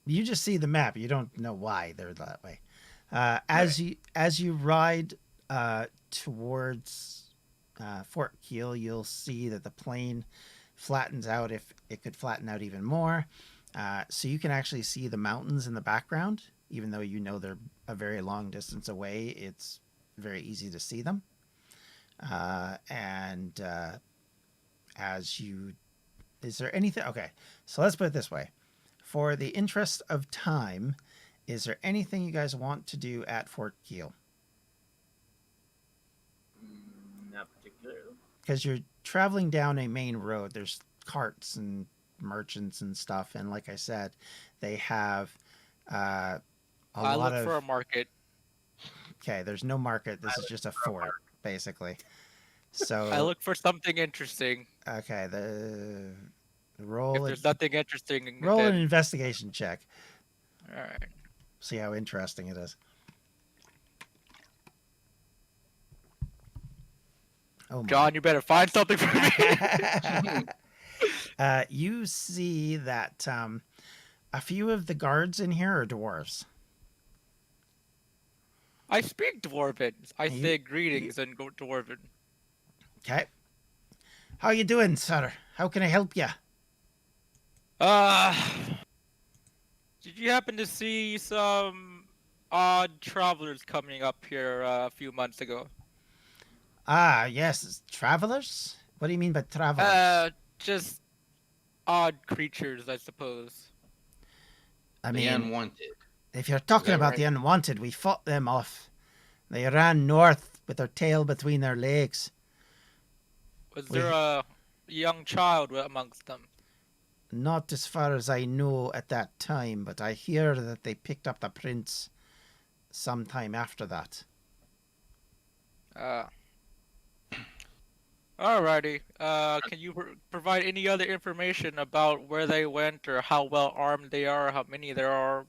you just see the map. You don't know why they're that way. As you ride towards Fort Keel, you'll see that the plain flattens out. If it could flatten out even more, so you can actually see the mountains in the background. Even though you know they're a very long distance away, it's very easy to see them. Is there anything? Okay, so let's put it this way. For the interest of time, is there anything you guys want to do at Fort Keel? Not particularly. Because you're traveling down a main road. There's carts and merchants and stuff. And like I said, they have a I lot look of... for a market. Okay, there's no market. This is just a fort, basically. So I look for something interesting. Okay, the If roll there's nothing interesting, roll an then... investigation check. All right. See how interesting it is. Oh my. John, you better find something for me. You see that a few of the guards in here are dwarves. I speak Dwarven. I You- say greetings and go Dwarven. Okay. How you doing, sir? How can I help you? Did you happen to see some odd travelers coming up here a few months ago? Ah, yes, travelers? What do you mean by travelers? Just odd creatures, I suppose. I The mean, unwanted. if you're talking that about right? the unwanted, we fought them off. They ran north with their tail between their legs. Was We- there a young child amongst them? Not as far as I know at that time, but I hear that they picked up the prince sometime after that. Alrighty. Can you provide any other information about where they went or how well armed they are, how many there are?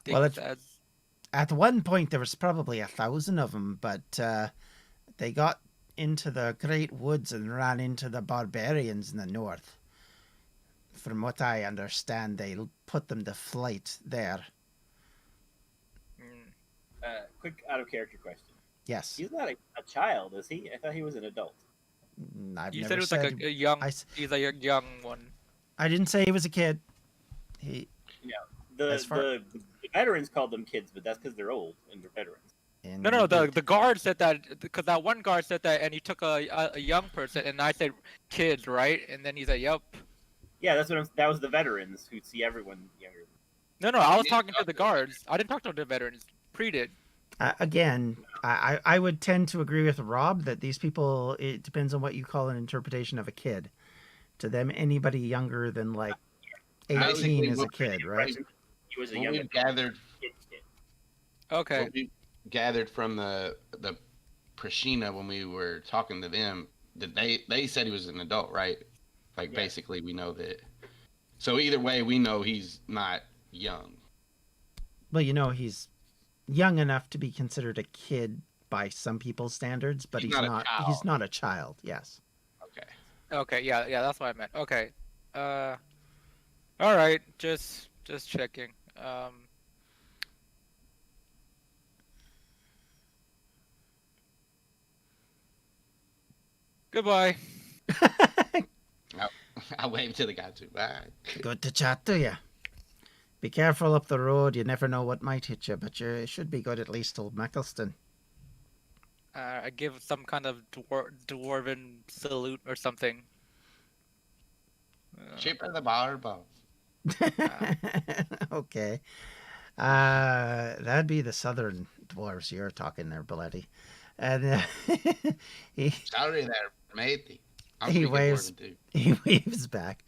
Well, Things it's- as... At one point, there was probably 1,000 of them, but they got into the great woods and ran into the barbarians in the north. From what I understand, they put them to flight there. Quick out of character question. Yes. He's not a child, is he? I thought he was an adult. I've You never said it was said... like a young. I s- He's a young one. I didn't say he was a kid. He... As far- The veterans called them kids, but that's because they're old and they're veterans. No, the guard said that because that one guard said that, and he took a young person, and I said kids, right? And then he said, "Yep." Yeah, that was the veterans who see everyone younger. No, I was didn't talking to talk the to the guards. I didn't talk to the veterans. Pre did. Again, I would tend to agree with Rob that these people, it depends on what you call an interpretation of a kid. To them, anybody younger than like 18 Basically, is a what kid, right? He was a what young we've adult. gathered, Okay. what we gathered from the Prashina when we were talking to them, that they said he was an adult, right? Like Yeah. basically, we know that. So either way, we know he's not young. Well, you know, he's young enough to be considered a kid by some people's standards, but He's he's not a not. child. He's not a child. Yes. Okay. Okay. Yeah. Yeah. That's what I meant. Okay. All right. Just checking. Goodbye. I waved to the guy too. Bye. Good to chat to you. Be careful up the road. You never know what might hit you, but you should be good at least till Maccleston. I give some kind of dwarven salute or something. Chip of the barbo. Okay. That'd be the southern dwarves you're talking there, Bloody. And he Sorry there, matey. I'm He speaking waves- Dwarven too. he waves back,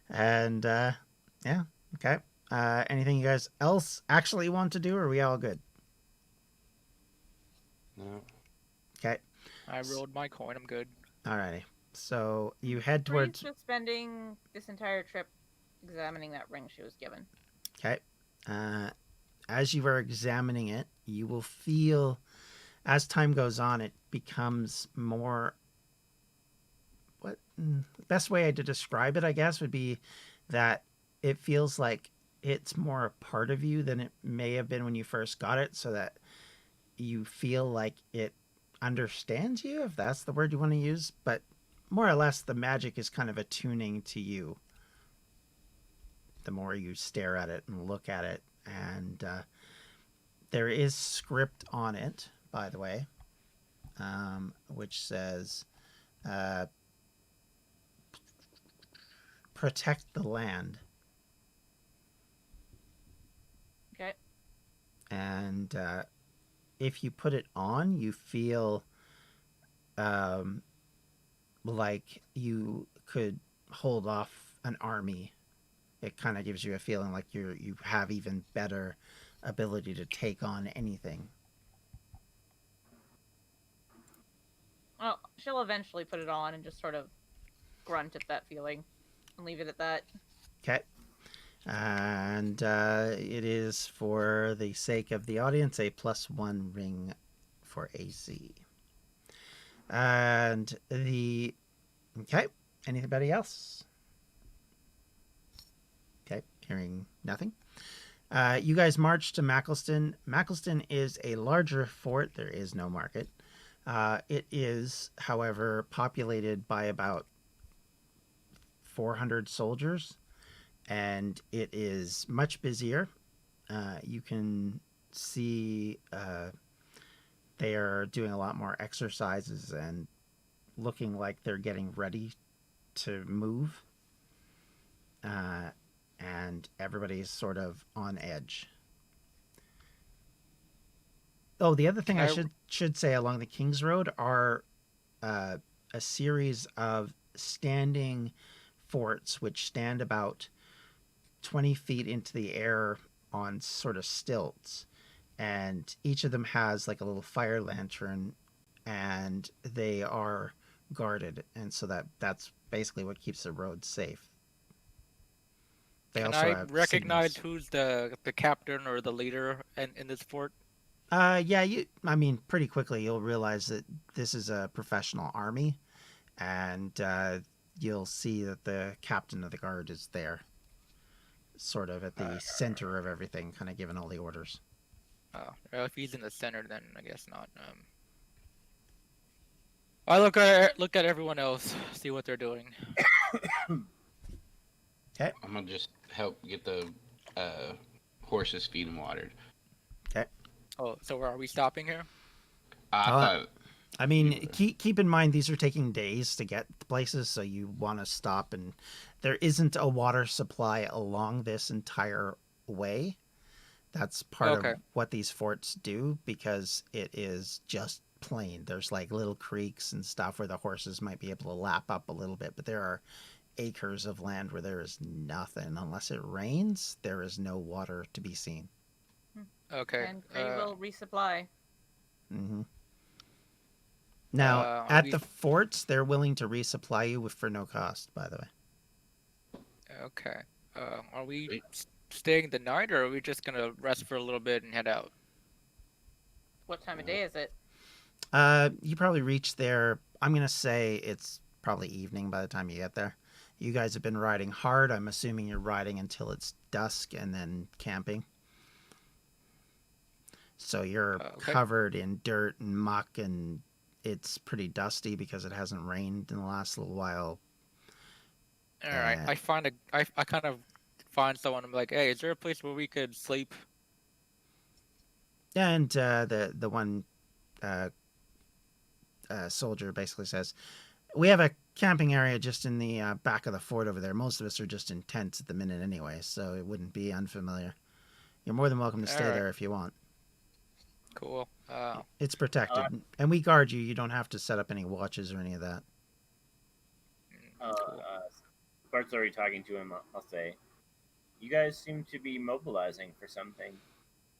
and yeah, okay. Anything you guys else actually want to do, or are we all good? No. Okay. I rolled my coin. I'm good. Alrighty. So you head Bree's towards. just spending this entire trip examining that ring she was given. Okay. As you are examining it, you will feel, as time goes on, it becomes more. The best way to describe it, I guess, would be that it feels like it's more a part of you than it may have been when you first got it, so that you feel like it understands you, if that's the word you want to use. But more or less, the magic is kind of attuning to you the more you stare at it and look at it. And there is script on it, by the way, which says protect the land. Okay. And if you put it on, you feel like you could hold off an army. It kind of gives you a feeling like you have even better ability to take on anything. Well, she'll eventually put it on and just sort of grunt at that feeling and leave it at that. Okay. And it is, for the sake of the audience, a +1 ring for AC. And the... Okay. Anybody else? Okay. Hearing nothing. You guys march to Maccleston. Maccleston is a larger fort. There is no market. It is, however, populated by about 400 soldiers, and it is much busier. You can see they are doing a lot more exercises and looking like they're getting ready to move. And everybody's sort of on edge. Oh, the other thing I should say along the King's Road are a series of standing forts which stand about 20 feet into the air on sort of stilts, and each of them has like a little fire lantern, and they are guarded, and so that's basically what keeps the road safe. They Can also I have recognize signals. who's the captain or the leader in this fort? Yeah, I mean, pretty quickly you'll realize that this is a professional army, and you'll see that the captain of the guard is there, sort of at the center of everything, kind of giving all the orders. Oh, well, if he's in the center, then I guess not. I look at everyone else, see what they're doing. Okay. I'm gonna just help get the horses feed and watered. Okay. Oh, so are we stopping here? I Oh, thought I mean, keep in mind these are taking days to get to places, so you want to stop, and there isn't a water supply along this entire way. That's part of Okay. what these forts do because it is just plain. There's like little creeks and stuff where the horses might be able to lap up a little bit, but there are acres of land where there is nothing. Unless it rains, there is no water to be seen. Okay. And they will resupply. Hmm. Now, Are at we the forts, they're willing to resupply you for no cost, by the way. okay? Are we Sweet. staying the night, or are we just gonna rest for a little bit and head out? What time of day is it? You probably reach there. I'm going to say it's probably evening by the time you get there. You guys have been riding hard. I'm assuming you're riding until it's dusk and then camping. So you're Okay. covered in dirt and muck, and it's pretty dusty because it hasn't rained in the last little while. All right. Uh, I kind of find someone. I'm like, hey, is there a place where we could sleep? and the one uh, soldier basically says, "We have a camping area just in the back of the fort over there. Most of us are just in tents at the minute anyway, so it wouldn't be unfamiliar. You're more than welcome to stay All right. there if you want. Cool. It's protected, and we guard you. You don't have to set up any watches or any of that." Cool. Bart's already talking to him. I'll say, you guys seem to be mobilizing for something.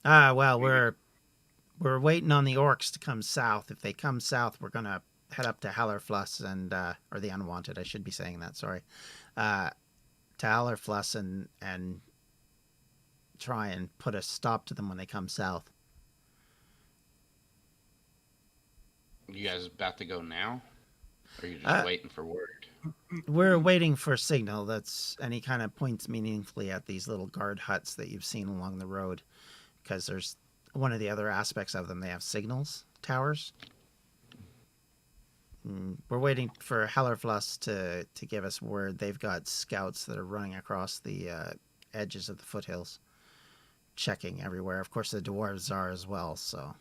Well, Maybe- we're waiting on the orcs to come south. If they come south, we're gonna head up to Hallerfluss and or the Unwanted. I should be saying that. Sorry, to Hallerfluss and try and put a stop to them when they come south. You guys about to go now? Or are you just Uh, waiting for word? We're waiting for a signal. And he kind of points meaningfully at these little guard huts that you've seen along the road, because there's one of the other aspects of them. They have signals towers. We're waiting for Hallerfluss to give us word. They've got scouts that are running across the edges of the foothills, checking everywhere. Of course, the dwarves are as well. So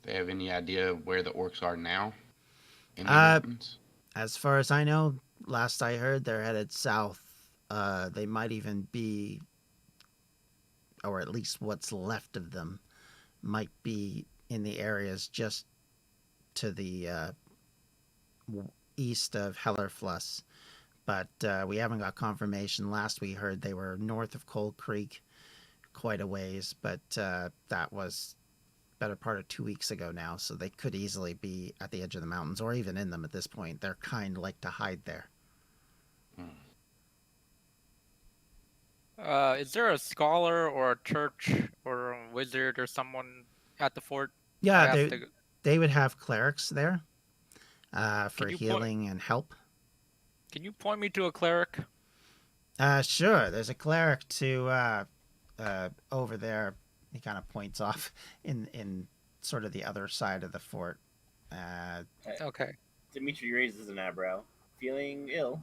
They have any idea where the orcs are now? In the Uh, mountains? as far as I know, last I heard, they're headed south. They might even be, or at least what's left of them, might be in the areas just to the east of Hellerfluss. But we haven't got confirmation. Last we heard, they were north of Cold Creek, quite a ways, but that was better part of 2 weeks ago now, so they could easily be at the edge of the mountains or even in them at this point. They're kind of like to hide there. Is there a scholar or a church or a wizard or someone at the fort? I Yeah, asked they would have clerics there for Can you healing and help. Can you point me to a cleric? Sure, there's a cleric to over there. He kind of points off in sort of the other side of the fort. Okay. Dimitri raises an eyebrow. Feeling ill?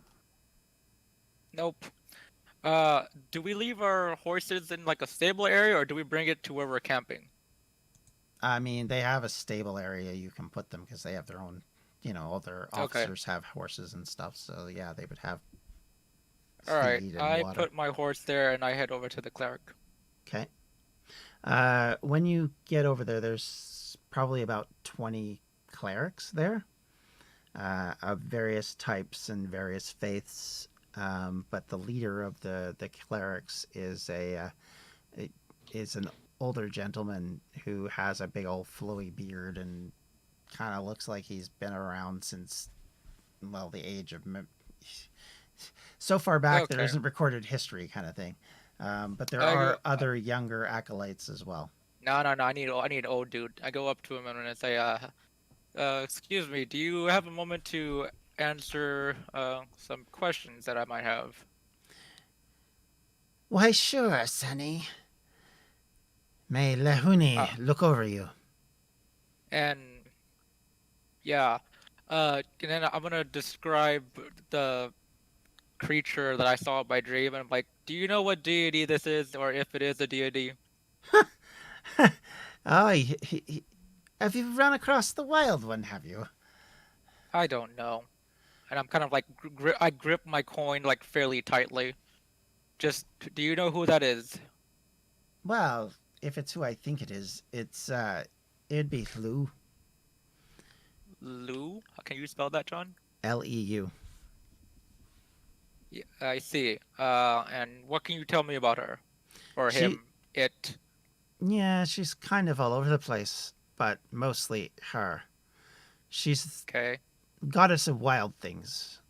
Nope. Do we leave our horses in like a stable area, or do we bring it to where we're camping? I mean, they have a stable area you can put them because they have their own. All their Okay. officers have horses and stuff. So yeah, they would have All right. feed and I water. put my horse there and I head over to the cleric. Okay. When you get over there, there's probably about 20 clerics there of various types and various faiths. But the leader of the clerics is an older gentleman who has a big old flowy beard and kind of looks like he's been around since, well, the age of so far back there Okay. isn't recorded history kind of thing. But there I are go- other younger acolytes as well. No. I need an old dude. I go up to him and I say, excuse me, do you have a moment to answer some questions that I might have? Why, sure, Sonny. May Lehuni look over you. And yeah, and then I'm gonna describe the creature that I saw by dream, and I'm like, do you know what deity this is, or if it is a deity? Oh, have you run across the wild one, have you? I don't know. And I'm kind of like I grip my coin like fairly tightly. Just, do you know who that is? Well, if it's who I think it is, it'd be Lou. Lou? Can you spell that, John? Leu. Yeah, I see. And what can you tell me about her? Or She, him? It? yeah, she's kind of all over the place, but mostly her. She's Okay. goddess of wild things,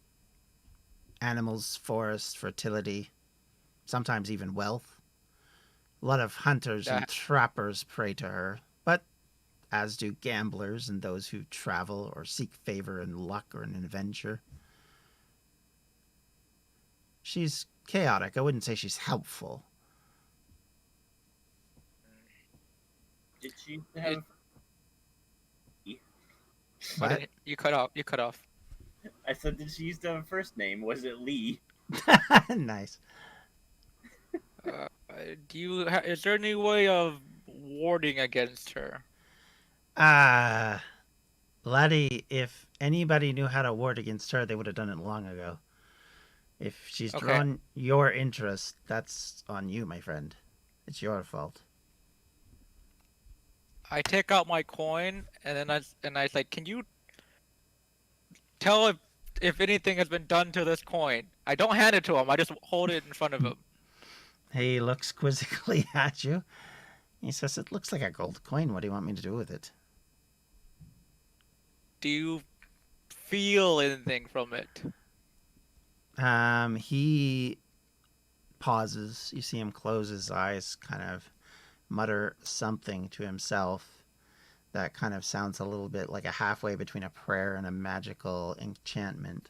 animals, forests, fertility, sometimes even wealth. A lot of hunters and That, trappers pray to her, but as do gamblers and those who travel or seek favor in luck or in adventure. She's chaotic. I wouldn't say she's helpful. Did she it, have? What? you cut off. You cut off. I said, did she used to have a first name? Was it Lee? Nice. Uh, is there any way of warding against her? Ah, laddie, if anybody knew how to ward against her, they would have done it long ago. If she's Okay. drawn your interest, that's on you, my friend. It's your fault. I take out my coin and then I like, can you tell if anything has been done to this coin? I don't hand it to him. I just hold it in front of him. He looks quizzically at you. He says, "It looks like a gold coin. What do you want me to do with it?" Do you feel anything from it? He pauses. You see him close his eyes, kind of mutter something to himself that kind of sounds a little bit like a halfway between a prayer and a magical enchantment.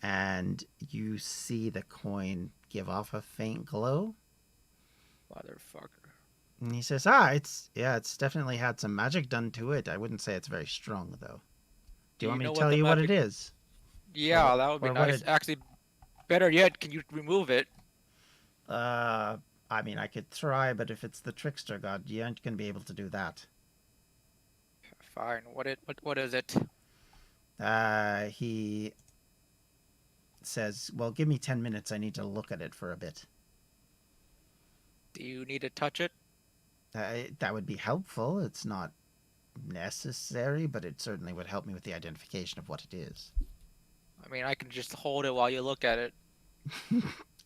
And you see the coin give off a faint glow. Motherfucker. And he says, it's definitely had some magic done to it. I wouldn't say it's very strong, though. Do you want me to know tell the you what it magic? is? Yeah, that would be or what nice. it- Actually, better yet, can you remove it? I mean, I could try, but if it's the trickster god, you aren't going to be able to do that. Fine. What is it? He says, well, give me 10 minutes. I need to look at it for a bit. Do you need to touch it? That would be helpful. It's not necessary, but it certainly would help me with the identification of what it is. I mean, I can just hold it while you look at it.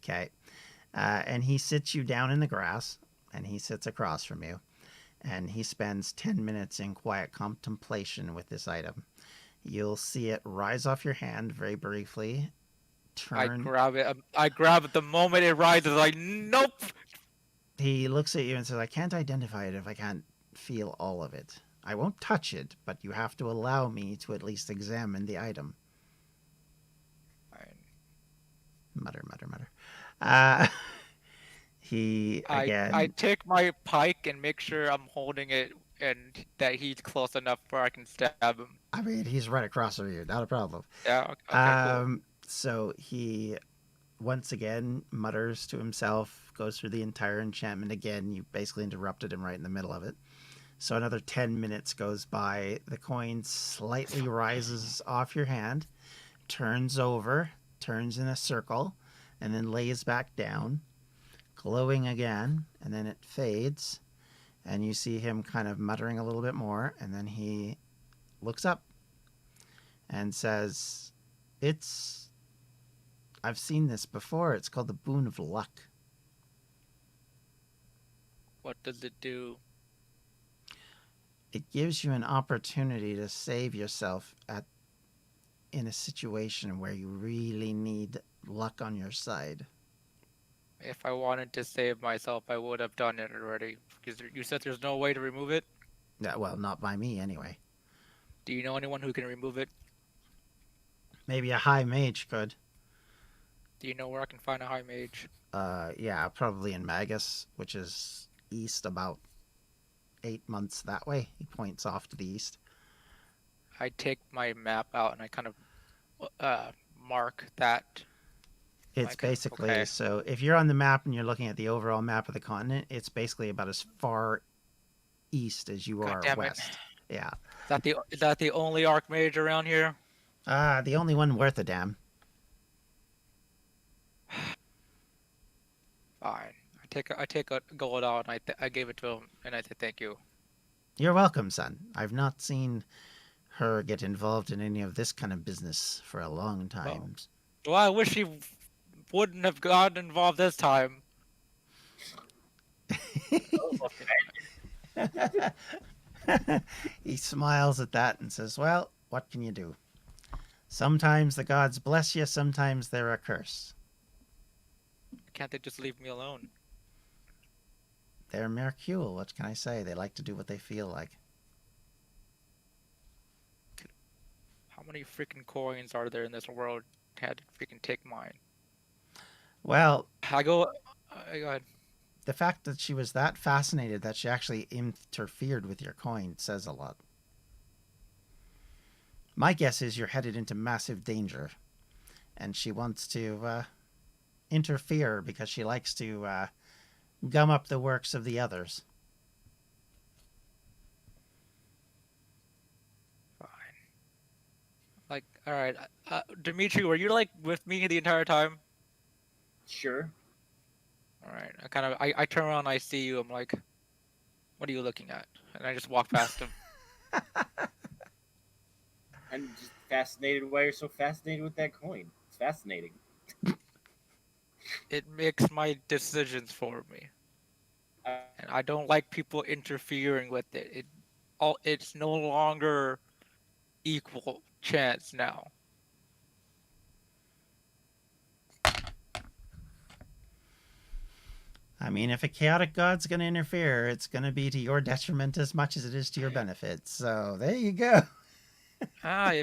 Okay. And he sits you down in the grass, and he sits across from you, and he spends 10 minutes in quiet contemplation with this item. You'll see it rise off your hand very briefly, I turn. grab it. I grab it the moment it rises. Like, nope. He looks at you and says, I can't identify it if I can't feel all of it. I won't touch it, but you have to allow me to at least examine the item. Fine. Mutter, mutter, mutter. He, again... I take my pike and make sure I'm holding it and that he's close enough where I can stab him. I mean, he's right across from you. Not a problem. Yeah. Okay. Cool. So he once again mutters to himself, goes through the entire enchantment again. You basically interrupted him right in the middle of it. So another 10 minutes goes by. The coin slightly rises off your hand, turns over, turns in a circle, and then lays back down, glowing again, and then it fades. And you see him kind of muttering a little bit more, and then he looks up and says, I've seen this before. It's called the Boon of Luck. What does it do? It gives you an opportunity to save yourself in a situation where you really need luck on your side. If I wanted to save myself, I would have done it already. Because you said there's no way to remove it. Yeah, well, not by me anyway. Do you know anyone who can remove it? Maybe a high mage could. Do you know where I can find a high mage? Yeah, probably in Magus, which is east about 8 months that way. He points off to the east. I take my map out and I kind of mark that. It's basically, okay. So if you're on the map and you're looking at the overall map of the continent, it's basically about as far east as you are west. Yeah. Is that the only archmage around here? The only one worth a damn. take a gold out and I gave it to him and I said thank you. You're welcome, son. I've not seen her get involved in any of this kind of business for a long time. Well, I wish he wouldn't have gotten involved this time. He smiles at that and says, well, what can you do? Sometimes the gods bless you, sometimes they're a curse. Can't they just leave me alone? They're Mercule, what can I say? They like to do what they feel like. How many freaking coins are there in this world? Had to freaking take mine. Well, Go ahead. the fact that she was that fascinated that she actually interfered with your coin says a lot. My guess is you're headed into massive danger, and she wants to interfere because she likes to gum up the works of the others. Fine. Like, all right, Dimitri, were you like with me the entire time? Sure. All right. I turn around, I see you. I'm like, what are you looking at? And I just walk past him. I'm just fascinated why you're so fascinated with that coin. It's fascinating. It makes my decisions for me, and I don't like people interfering with it. It's no longer equal chance now. I mean, if a chaotic god's going to interfere, it's going to be to your detriment as much as it is to your benefit. So there you go. I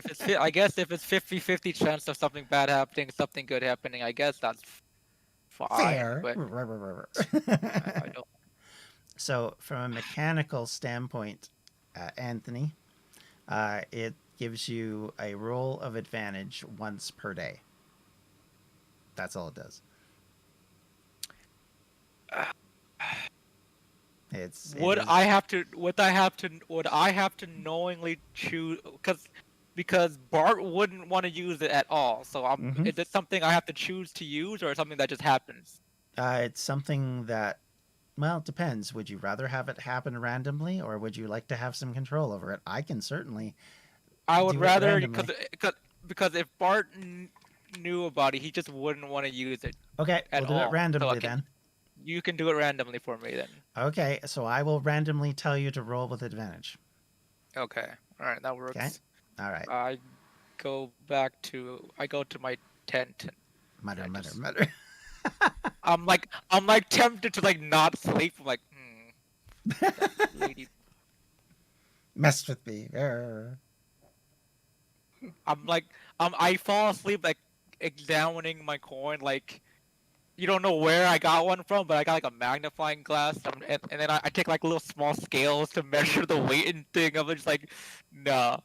guess if it's 50-50 chance of something bad happening, something good happening, I guess that's fine. Fair. But I don't. So, from a mechanical standpoint, Anthony, it gives you a roll of advantage once per day. That's all it does. Would I have to knowingly choose because Bart wouldn't want to use it at all. So is it something I have to choose to use or something that just happens? It's something that, well, it depends. Would you rather have it happen randomly, or would you like to have some control over it? I can certainly. I would do it rather randomly. because if Bart knew about it, he just wouldn't want to use it. Okay, we'll do it randomly then. You can do it randomly for me then. Okay, so I will randomly tell you to roll with advantage. Okay, all right, that works. Okay, all right. I go to my tent. Mutter. I'm like tempted to like not sleep. I'm like, lady. Messed with me. I fall asleep like examining my coin like. You don't know where I got one from, but I got like a magnifying glass, and then I take like little small scales to measure the weight and thing. I'm just like, nah.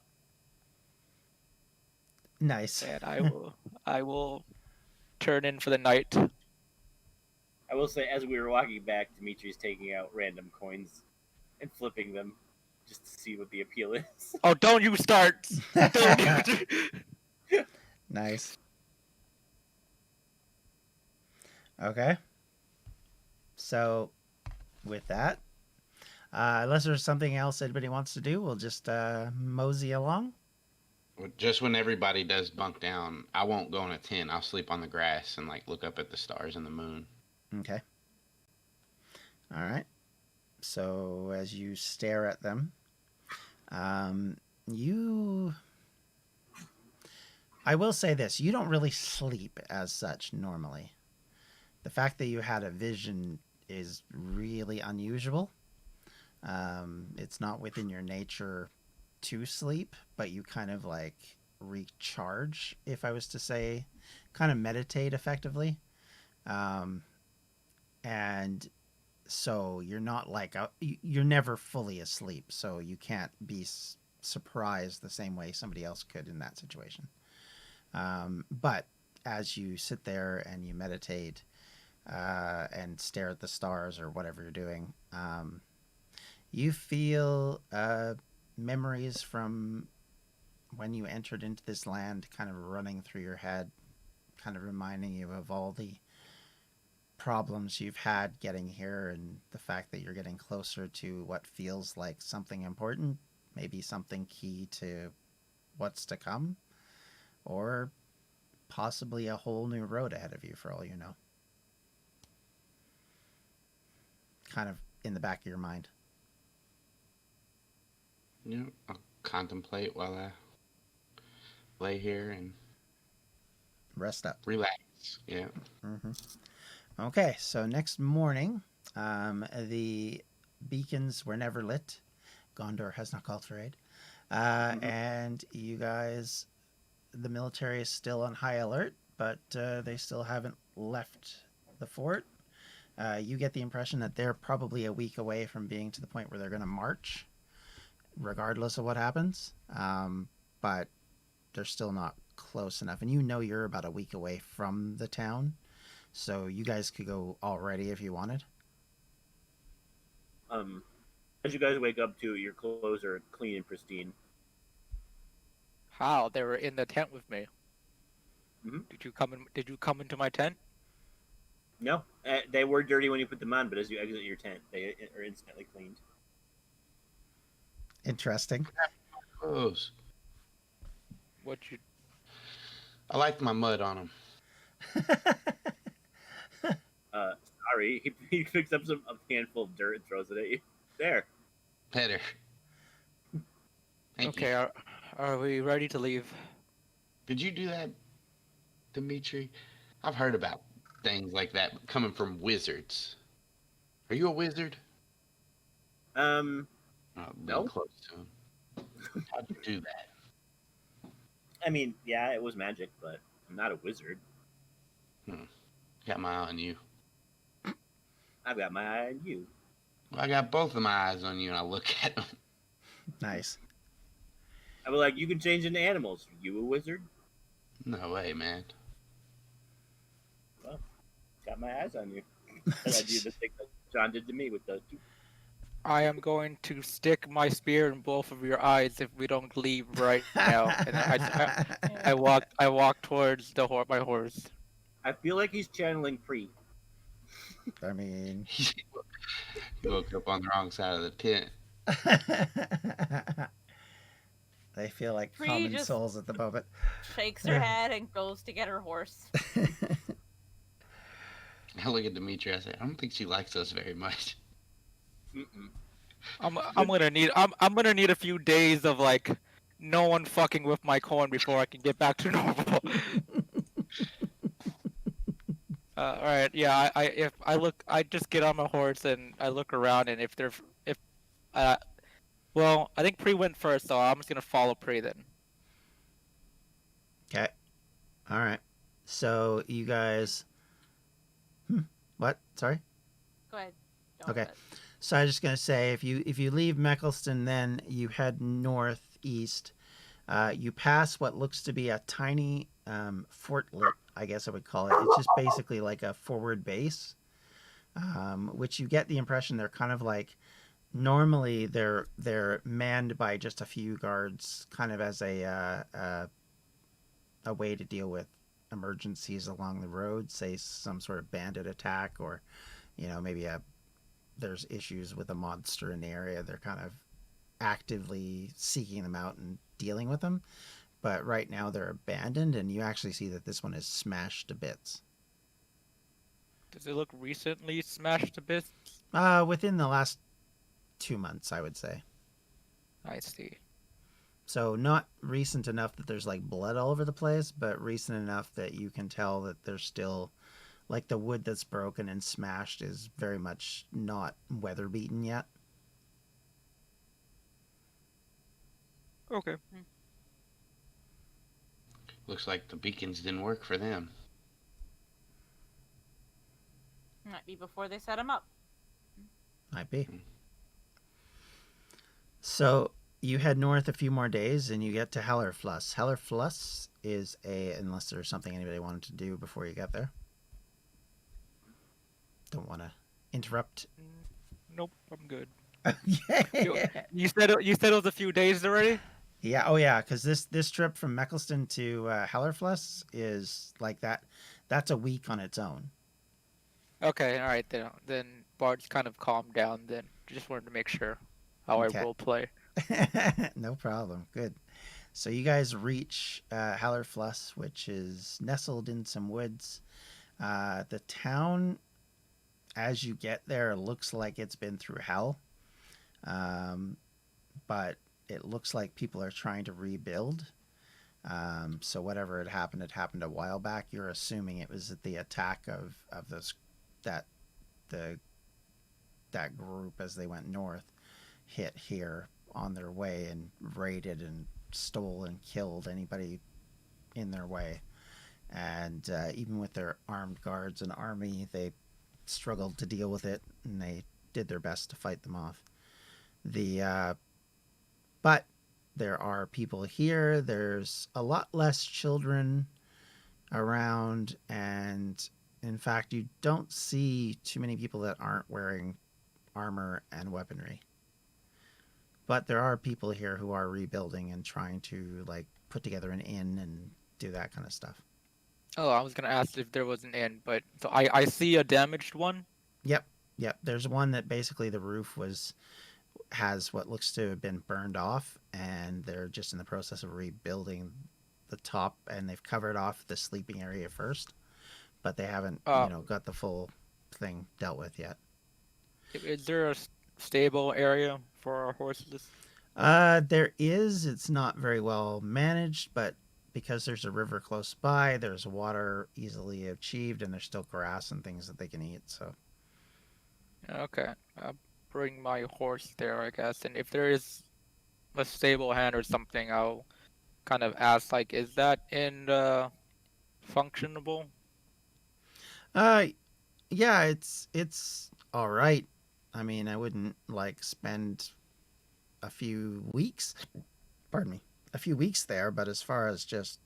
Nice. And I will turn in for the night. I will say, as we were walking back, Dimitri's taking out random coins and flipping them just to see what the appeal is. Oh, don't you start! Nice. Okay. So, with that, unless there's something else anybody wants to do, we'll just mosey along. Just when everybody does bunk down, I won't go in a tent. I'll sleep on the grass and like look up at the stars and the moon. Okay. All right. So as you stare at them, I will say this: you don't really sleep as such normally. The fact that you had a vision is really unusual. It's not within your nature to sleep, but you kind of like recharge, if I was to say, kind of meditate effectively. And so you're not like, you're never fully asleep, so you can't be surprised the same way somebody else could in that situation. But as you sit there and you meditate, and stare at the stars or whatever you're doing, you feel memories from when you entered into this land kind of running through your head, kind of reminding you of all the problems you've had getting here and the fact that you're getting closer to what feels like something important, maybe something key to what's to come, or possibly a whole new road ahead of you for all you know. Kind of in the back of your mind. I'll contemplate while I lay here and Rest up. relax. Yeah. hmm Okay, so next morning, the beacons were never lit. Gondor has not called for aid. And you guys, the military is still on high alert, but they still haven't left the fort. You get the impression that they're probably a week away from being to the point where they're going to march, regardless of what happens. But they're still not close enough. And you know you're about a week away from the town. So you guys could go already if you wanted. As you guys wake up to, your clothes are clean and pristine. How? They were in the tent with me. Mhm. Did you come into my tent? No, they were dirty when you put them on, but as you exit your tent, they are instantly cleaned. Interesting. Close. What you? I like my mud on them. Sorry, he picks up a handful of dirt and throws it at you. There. Better. Thank you. Okay, are we ready to leave? Did you do that, Dimitri? I've heard about things like that coming from wizards. Are you a wizard? No. Being close to him. How'd you do that? I mean, yeah, it was magic, but I'm not a wizard. Got my eye on you. I've got my eye on you. Well, I got both of my eyes on you, and I look at them. Nice. I was like, you can change into animals. Are you a wizard? No way, man. Got my eyes on you. And I do the thing that John did to me with the. I am going to stick my spear in both of your eyes if we don't leave right now. And I walk towards my horse. I feel like he's channeling Pre. I mean, You woke up on the wrong side of the tent. they feel like Bree common just- souls at the moment. Shakes her head and goes to get her horse. I look at Dimitri. I say, I don't think she likes us very much. Mm-mm. I'm gonna need a few days of like no one fucking with my corn before I can get back to normal. All right, yeah. I just get on my horse and I look around, and well, I think Pre went first, so I'm just gonna follow Pre then. Okay. All right. So you guys. What? Sorry. Go ahead. Don't Okay. do it. So I was just gonna say, if you leave Meckelston, then you head northeast. You pass what looks to be a tiny fortlet, I guess I would call it. It's just basically like a forward base, which you get the impression they're kind of like. Normally, they're manned by just a few guards, kind of as a way to deal with emergencies along the road, say some sort of bandit attack, or maybe there's issues with a monster in the area. They're kind of actively seeking them out and dealing with them. But right now they're abandoned, and you actually see that this one is smashed to bits. Does it look recently smashed to bits? Within the last 2 months, I would say. I see. So not recent enough that there's like blood all over the place, but recent enough that you can tell that there's still, like, the wood that's broken and smashed is very much not weather beaten yet. Okay. Looks like the beacons didn't work for them. Might be before they set him up. Might be. So you head north a few more days and you get to Hellerfluss. Hellerfluss is unless there's something anybody wanted to do before you get there. Don't want to interrupt. Nope, I'm good. Yeah. You said it was a few days already? Yeah. Oh, yeah. Because this trip from Meckelston to Hellerfluss is like that. That's a week on its own. Okay, all right then. Then Bart's kind of calmed down. Then just wanted to make sure how I Okay. role play. No problem. Good. So you guys reach Hallerfluss, which is nestled in some woods. The town, as you get there, looks like it's been through hell, um, but it looks like people are trying to rebuild. So whatever had happened a while back. You're assuming it was the attack of those that the that group as they went north hit here on their way and raided and stole and killed anybody in their way. And even with their armed guards and army, they struggled to deal with it, and they did their best to fight them off. But there are people here. There's a lot less children around, and in fact, you don't see too many people that aren't wearing armor and weaponry. But there are people here who are rebuilding and trying to like put together an inn and do that kind of stuff. Oh, I was gonna ask if there was an inn, but so I see a damaged one. Yep, yep. There's one that basically the roof has what looks to have been burned off, and they're just in the process of rebuilding the top, and they've covered off the sleeping area first, but they haven't, got the full thing dealt with yet. Is there a stable area for our horses? There is. It's not very well managed, but because there's a river close by, there's water easily achieved, and there's still grass and things that they can eat. So, Okay, I'll bring my horse there, I guess. And if there is a stable hand or something, I'll kind of ask, like, is that in functionable? uh, yeah, it's all right. I mean, I wouldn't like spend a few weeks, pardon me, a few weeks there, but as far as just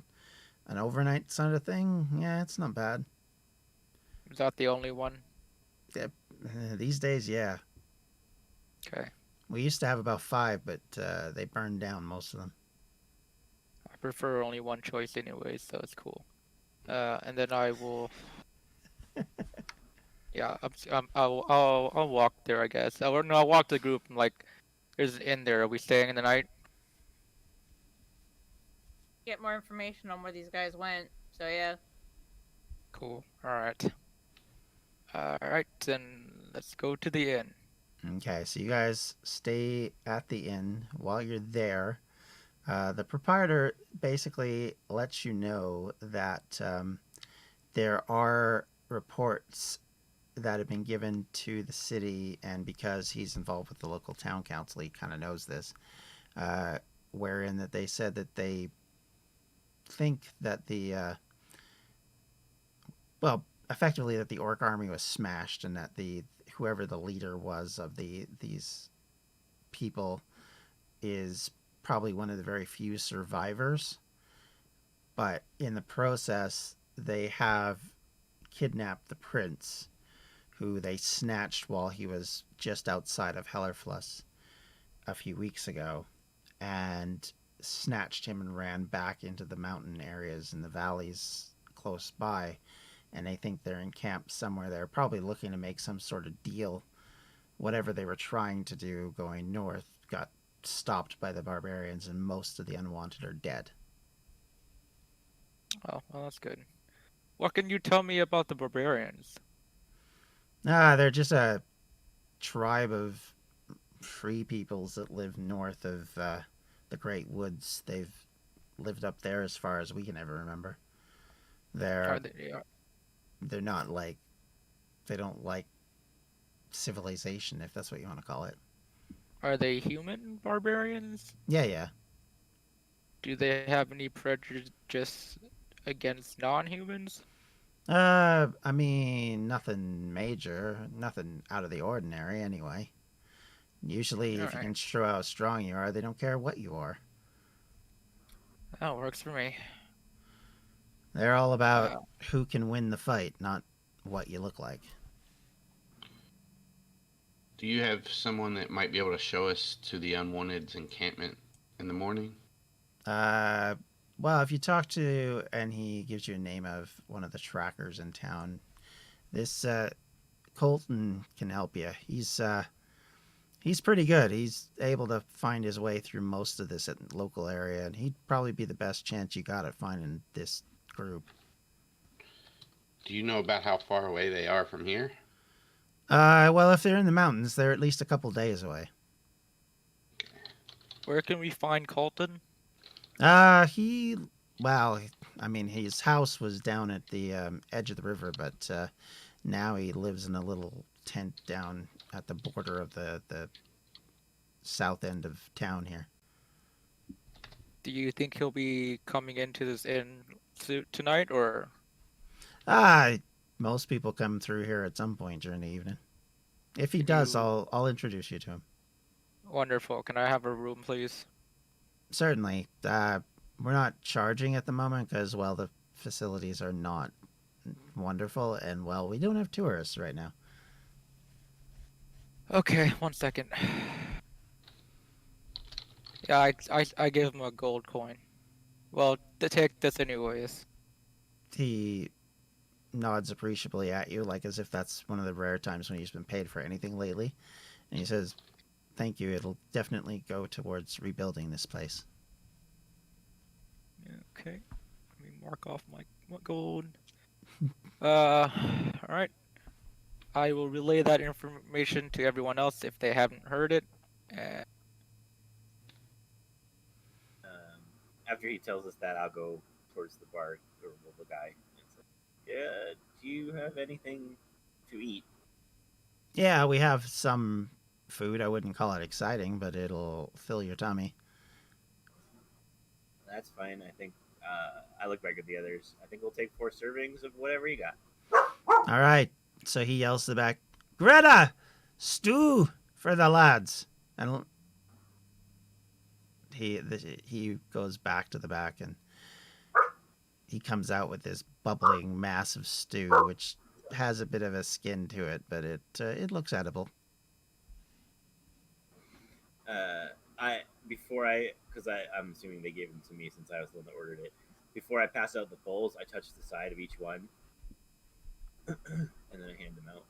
an overnight sort of thing, yeah, it's not bad. Is that the only one? These days, yeah. Okay. We used to have about 5, but they burned down most of them. I prefer only one choice anyway, so it's cool. And then I will, yeah, I'll walk there, I guess. Or no, I'll walk to the group and like, there's an inn there. Are we staying in the night? Get more information on where these guys went. So yeah. Cool. All right. All right, then let's go to the inn. Okay, so you guys stay at the inn. While you're there, the proprietor basically lets you know that there are reports that have been given to the city, and because he's involved with the local town council, he kind of knows this, wherein that they said that they think that effectively that the orc army was smashed, and that whoever the leader was of these people is probably one of the very few survivors. But in the process, they have kidnapped the prince, who they snatched while he was just outside of Hellerfluss a few weeks ago, and snatched him and ran back into the mountain areas and the valleys close by. And they think they're in camp somewhere there, probably looking to make some sort of deal. Whatever they were trying to do going north got stopped by the barbarians, and most of the unwanted are dead. Oh, well, that's good. What can you tell me about the barbarians? They're just a tribe of free peoples that live north of the Great Woods. They've lived up there as far as we can ever remember. Are they, They're not like, they don't like civilization, if that's what you want to call it. are they human barbarians? Yeah. Do they have any prejudice against non-humans? I mean, nothing major, nothing out of the ordinary anyway. Usually, if you Alright. can show how strong you are, they don't care what you are. That works for me. They're all about who can win the fight, not what you look like. Do you have someone that might be able to show us to the Unwanted's encampment in the morning? Well, if you talk to, and he gives you a name of one of the trackers in town, this Colton can help you. He's pretty good. He's able to find his way through most of this local area, and he'd probably be the best chance you got at finding this group. Do you know about how far away they are from here? Well, if they're in the mountains, they're at least a couple days away. Where can we find Colton? Well, I mean, his house was down at the edge of the river, but now he lives in a little tent down at the border of the south end of town here. Do you think he'll be coming into this inn tonight, or? Most people come through here at some point during the evening. If he Can does, you- I'll introduce you to him. Wonderful. Can I have a room, please? Certainly. We're not charging at the moment because, well, the facilities are not wonderful, and, well, we don't have tourists right now. Okay, 1 second. Yeah, I gave him a gold coin. Well, take this anyways. He nods appreciably at you, like as if that's one of the rare times when he's been paid for anything lately. And he says, "Thank you. It'll definitely go towards rebuilding this place." Okay, let me mark off my gold. All right. I will relay that information to everyone else if they haven't heard it. After he tells us that, I'll go towards the bar or the guy and say, "Yeah, do you have anything to eat?" Yeah, we have some food. I wouldn't call it exciting, but it'll fill your tummy. That's fine. I think I look back at the others. I think we'll take 4 servings of whatever you got. All right. So he yells to the back, "Greta, stew for the lads." And he goes back to the back, and he comes out with this bubbling mass of stew, which has a bit of a skin to it, but it looks edible. I'm assuming they gave them to me since I was the one that ordered it. Before I pass out the bowls, I touch the side of each one, and then I hand them out.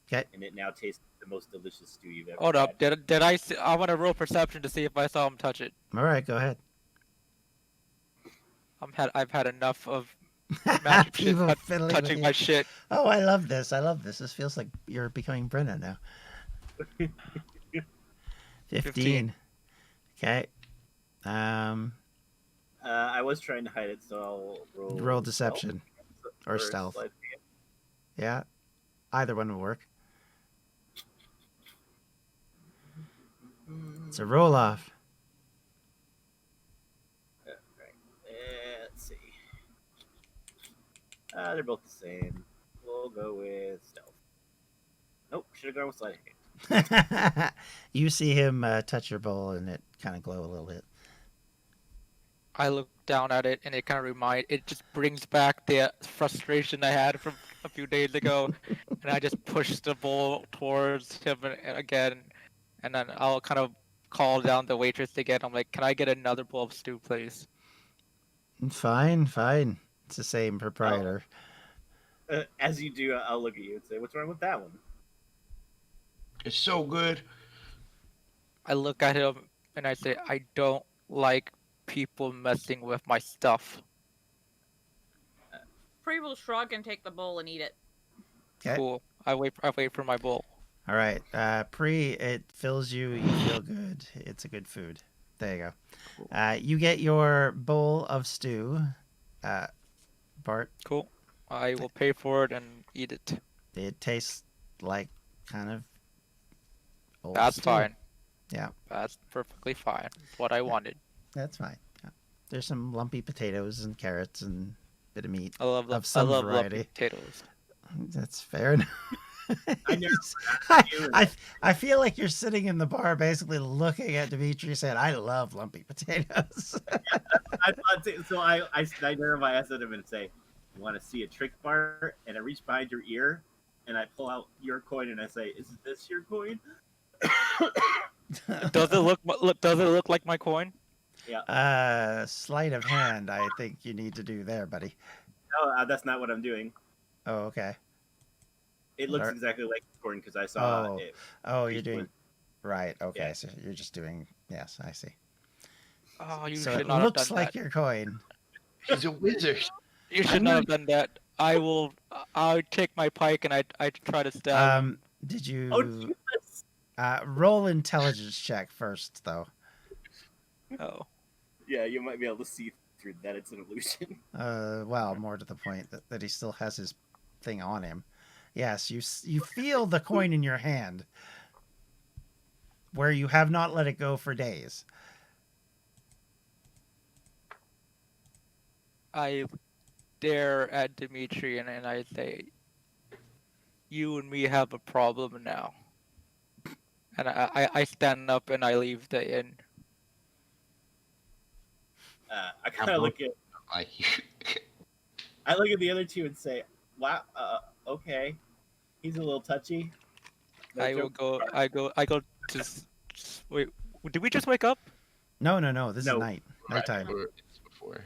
Okay. And it now tastes the most delicious stew you've ever Hold had. up. Did I see? I want to roll perception to see if I saw him touch it. All right, go ahead. I've had enough of magic shit Evil fiddling with touching you. my shit. Oh, I love this. This feels like you're becoming Bryn now. 15. Okay. I was trying to hide it, so I'll Roll deception. Or stealth. sleight of Yeah. Either one will work. hand. It's a roll off. Right. Let's see. They're both the same. We'll go with stealth. Nope, should have gone with sleight of hand. You see him touch your bowl, and it kind of glow a little bit. I look down at it, and it just brings back the frustration I had from a few days ago, and I just push the bowl towards him again, and then I'll kind of call down the waitress again. I'm like, "Can I get another bowl of stew, please?" Fine. It's the same proprietor. As you do, I'll look at you and say, "What's wrong with that one?" It's so good. I look at him and I say, "I don't like people messing with my stuff." Free will shrug and take the bowl and eat it. Okay. Cool. I wait for my bowl. All right. It fills you. You feel good. It's a good food. There you go. You get your bowl of stew. Bart, Cool. I will pay for it and eat it. it tastes like kind of old That's stew. fine. Yeah. That's perfectly fine. It's what I wanted. That's fine. Yeah. There's some lumpy potatoes and carrots and a bit of meat. I love Of some lumpy variety. potatoes. That's fair enough. I never I feel like you're sitting in the bar basically looking at Dimitri saying, "I love lumpy potatoes." I thought so. I narrow my eyes at him and say, "You want to see a trick, Bart?" And I reach behind your ear and I pull out your coin and I say, "Is this your coin?" Does it look like my coin? Sleight of hand, I think you need to do there, buddy. No, that's not what I'm doing. Oh, okay. It looks Or- exactly like the coin because I saw Oh, it. oh, you're briefly. doing right. Okay, Yeah. so you're just doing. Yes, I see. Oh, you So should it not have looks done like that. your coin. He's a wizard. You I should knew not have done that. I will. I'll take my pike and I try to stab him. Did Oh, you Jesus. roll intelligence check first, though? Oh, Yeah, you might be able to see through that. It's an illusion. Well, more to the point that he still has his thing on him. Yes, you feel the coin in your hand, where you have not let it go for days. I stare at Dimitri and I say, "You and me have a problem now." And I stand up and I leave the inn. I I'm kind of look at like you. I look at the other two and say, "Wow, okay, he's a little touchy." No I will joke. go. I go to. Wait, did we just wake up? No, this is No. night, nighttime. It's before.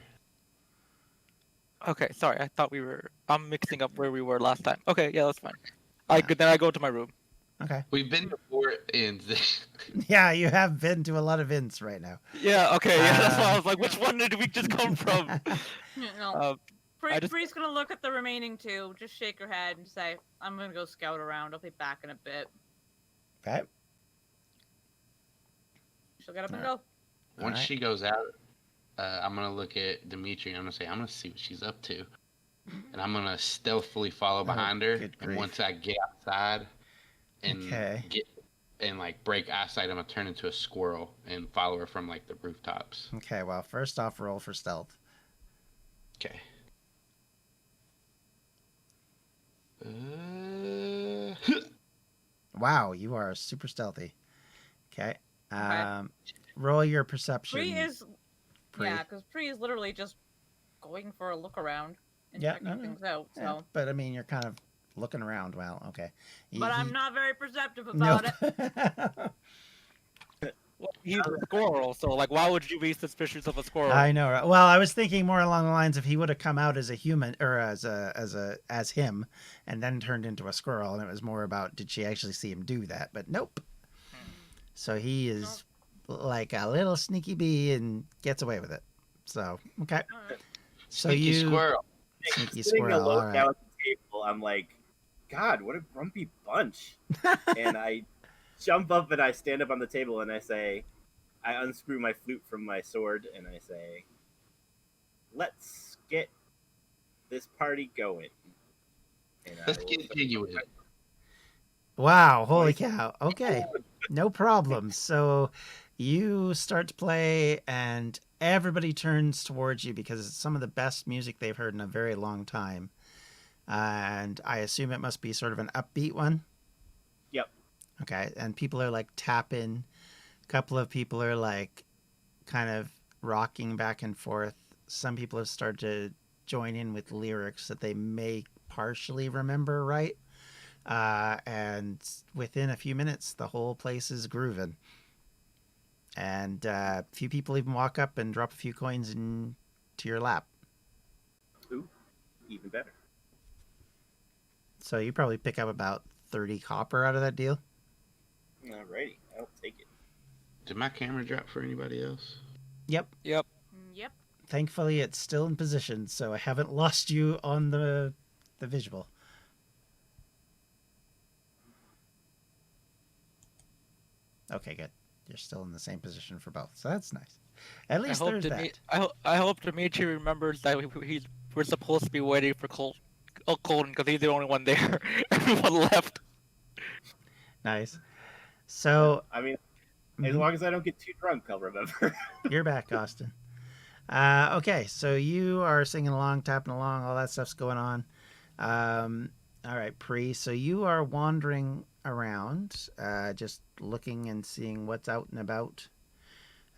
Okay, sorry. I thought we were. I'm mixing up where we were last time. Okay, yeah, that's fine. Yeah. Then I go to my room. Okay. We've been before in Yeah, you have been to a lot of inns right now. Yeah. Okay. Yeah. That's why I Um, was like, which one did we just come from? No. I just- Bree's gonna look at the remaining two, just shake her head and say, I'm gonna go scout around. I'll be back in a bit. Okay. She'll get up and Alright. go. Once Alright. she goes out, I'm gonna look at Dimitri and I'm gonna say, I'm gonna see what she's up to, and I'm gonna stealthily follow behind her. good And grief. once I get outside and Okay. get and like break eyesight, I'm gonna turn into a squirrel and follow her from like the rooftops. Okay. Well, first off, roll for stealth. Okay. Wow, you are super stealthy. Okay. Roll your perception. Bree is, Bree. yeah, because Bree is literally just going for a look around and Yeah, checking no. things out. So, Yeah, but I mean, you're kind of looking around. Well, okay. but I'm not very perceptive about it. it. Well, he's a squirrel, so like, why would you be suspicious of a squirrel? I know. Right? Well, I was thinking more along the lines of he would have come out as a human or as him, and then turned into a squirrel, and it was more about did she actually see him do that? But nope. So he is like a little sneaky bee and gets away with it. So okay. Alright. So Sneaky you squirrel. sneaky Sitting squirrel. alone All right. down at the table, I'm like, God, what a grumpy bunch. And I jump up and I stand up on the table and I say, I unscrew my flute from my sword and I say, let's get this party going. And Let's I will get jiggy with it. Wow, holy cow. Okay. No problem. So you start to play and everybody turns towards you because it's some of the best music they've heard in a very long time. And I assume it must be sort of an upbeat one. Yep. Okay. And people are like tapping. A couple of people are like kind of rocking back and forth. Some people have started to join in with lyrics that they may partially remember, right? And within a few minutes, the whole place is grooving. And a few people even walk up and drop a few coins into your lap. Ooh, even better. So you probably pick up about 30 copper out of that deal. Alrighty, I'll take it. Did my camera drop for anybody else? Yep. Yep. Yep. Thankfully, it's still in position, so I haven't lost you on the visual. Okay, good. You're still in the same position for both, so that's nice. At least there's that. I hope Dimitri remembers that we're supposed to be waiting for Colton because he's the only one there. Everyone left. Nice. So I mean, as mhm, long as I don't get too drunk, I'll remember. you're back, Austin. Okay, so you are singing along, tapping along, all that stuff's going on. All right, Pre. So you are wandering around, just looking and seeing what's out and about.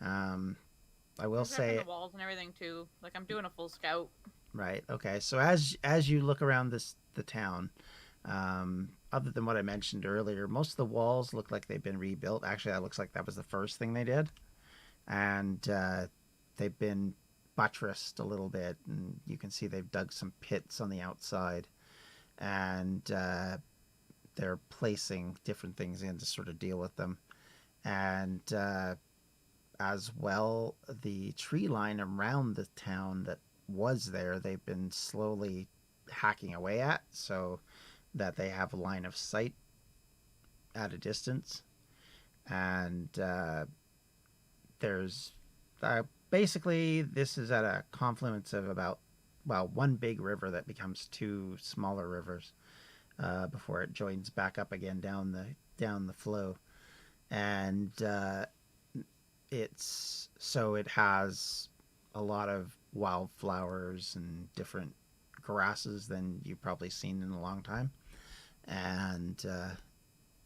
I will I'm checking say, the walls and everything too. Like I'm doing a full scout. right? Okay, so as you look around the town, other than what I mentioned earlier, most of the walls look like they've been rebuilt. Actually, that looks like that was the first thing they did, and they've been buttressed a little bit, and you can see they've dug some pits on the outside, and they're placing different things in to sort of deal with them. And as well, the tree line around the town that was there, they've been slowly hacking away at so that they have a line of sight at a distance. And there's basically, this is at a confluence of about, well, one big river that becomes two smaller rivers before it joins back up again down the flow. And it has a lot of wildflowers and different grasses than you've probably seen in a long time. And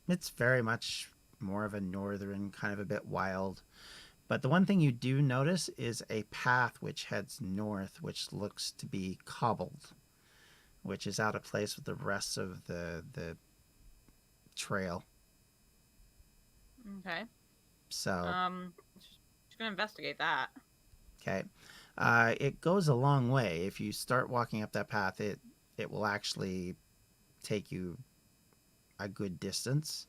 it's very much more of a northern, kind of a bit wild. But the one thing you do notice is a path which heads north, which looks to be cobbled, which is out of place with the rest of the trail. Okay. So Just gonna investigate that. okay, it goes a long way. If you start walking up that path, it will actually take you a good distance,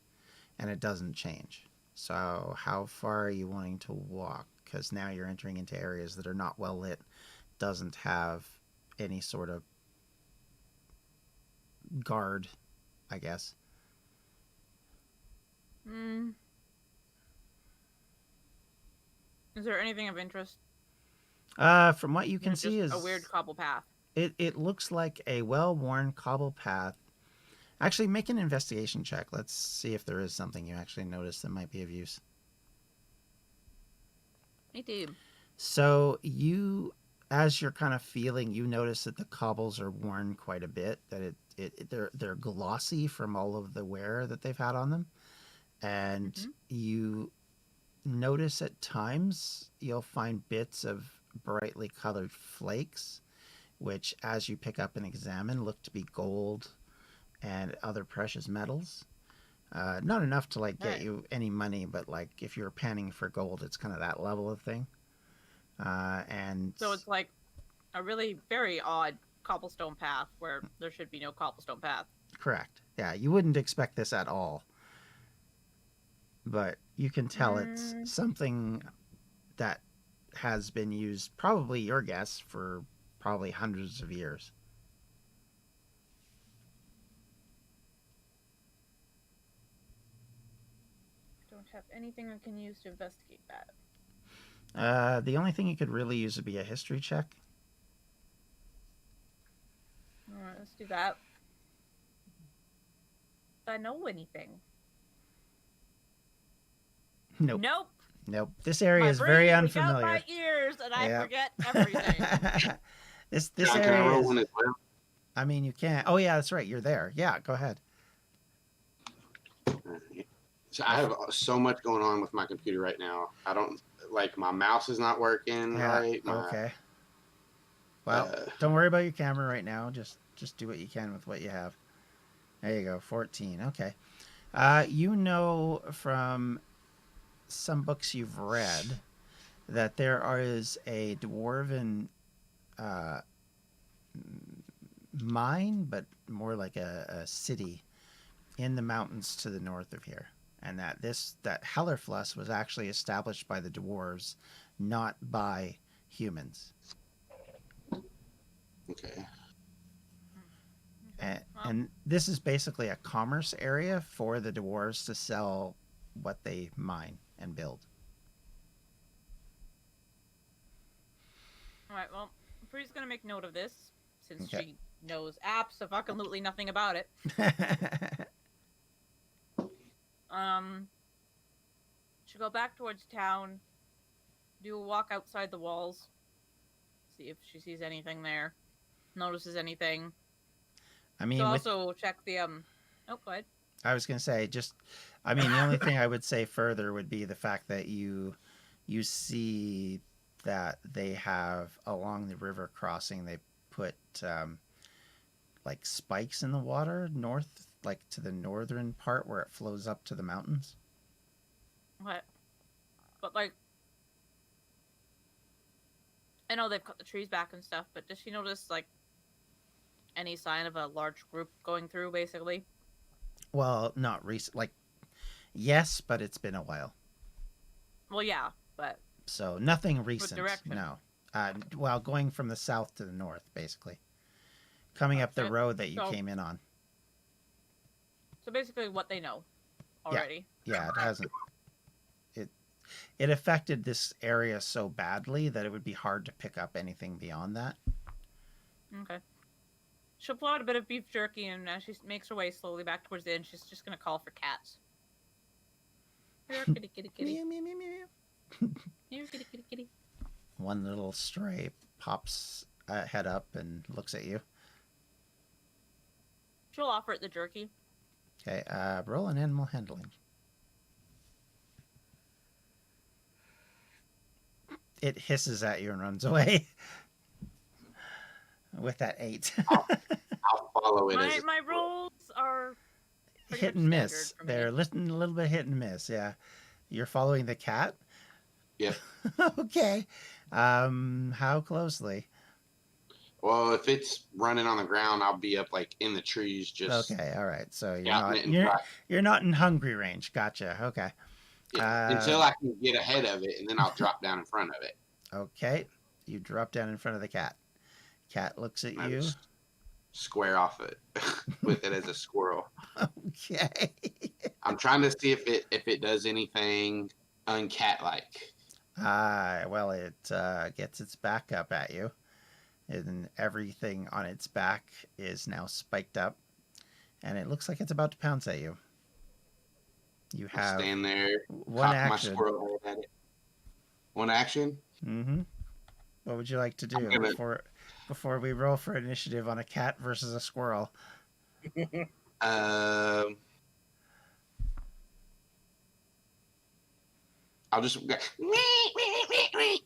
and it doesn't change. So how far are you wanting to walk? Because now you're entering into areas that are not well lit, doesn't have any sort of guard, I guess. Is there anything of interest? From what you can It's see just is a weird cobble path. it looks like a well-worn cobble path. Actually, make an investigation check. Let's see if there is something you actually notice that might be of use. 18. So you, as you're kind of feeling, you notice that the cobbles are worn quite a bit. That they're glossy from all of the wear that they've had on them, and you notice at times you'll find bits of brightly colored flakes, which, as you pick up and examine, look to be gold and other precious metals. Not enough to like get you any money, but like if you're panning for gold, it's kind of that level of thing. And So it's like a really very odd cobblestone path where there should be no cobblestone path. correct. Yeah, you wouldn't expect this at all, but you can tell it's something that has been used, probably your guess, for probably hundreds of years. Don't have anything I can use to investigate that. The only thing you could really use would be a history check. Alright, let's do that. Do I know anything? Nope. Nope. Nope. This area My is brain very is unfamiliar. out my ears and I Yep. forget everything. this John, can I area roll is, one as well? I mean, you can't. Oh yeah, that's right. You're there. Yeah, go ahead. So I have so much going on with my computer right now. I don't like my mouse is not working Yeah. right. Okay. Well, don't worry about your camera right now. Just do what you can with what you have. There you go. 14. Okay. You know from some books you've read that there is a dwarven mine, but more like a city in the mountains to the north of here, and that Hellerfluss was actually established by the dwarves, not by humans. Okay. And this is basically a commerce area for the dwarves to sell what they mine and build. Alright, well, Free's gonna make note of this since Okay. she knows absolutely nothing about it. She'll go back towards town, do a walk outside the walls, see if she sees anything there, notices anything. I mean, So also check the oh, go ahead. I was going to say, the only thing I would say further would be the fact that you see that they have, along the river crossing, they put like spikes in the water north, like to the northern part where it flows up to the mountains. What? But like, I know they've cut the trees back and stuff, but does she notice like any sign of a large group going through, basically? Well, not recent. Like, yes, but it's been a while. Well, yeah, but So nothing recent. direction? No. Well, going from the south to the north, basically. Coming up the Okay. road that you So- came in on. so basically what they know already. Yeah, it hasn't. It affected this area so badly that it would be hard to pick up anything beyond that. Okay. She'll pull out a bit of beef jerky, and as she makes her way slowly back towards the inn, she's just gonna call for cats. Here, kitty, kitty, kitty. Meow, meow, meow, meow. Here, kitty, kitty, kitty. One little stray pops head up and looks at you. She'll offer it the jerky. Okay, roll an animal handling. It hisses at you and runs away. With that 8. I'll follow it. My rolls are pretty Hit much and miss. standard for me. They're a little bit hit and miss, yeah. You're following the cat? Yep. Okay. How closely? Well, if it's running on the ground, I'll be up like in the trees, just Okay, all right. So scouting it and you're not in hungry range. Gotcha. Okay. until I can get ahead of it, and then I'll drop down in front of it. Okay. You drop down in front of the cat. Cat looks at And I you. just square off it with it as a squirrel. Okay. I'm trying to see if it does anything uncat-like. Well, it gets its back up at you, and everything on its back is now spiked up, and it looks like it's about to pounce at you. You I'll have stand there, one cock my action. squirrel head at it. One action. Mm-hmm. What would you like to do I'm gonna- before we roll for initiative on a cat versus a squirrel? I'll just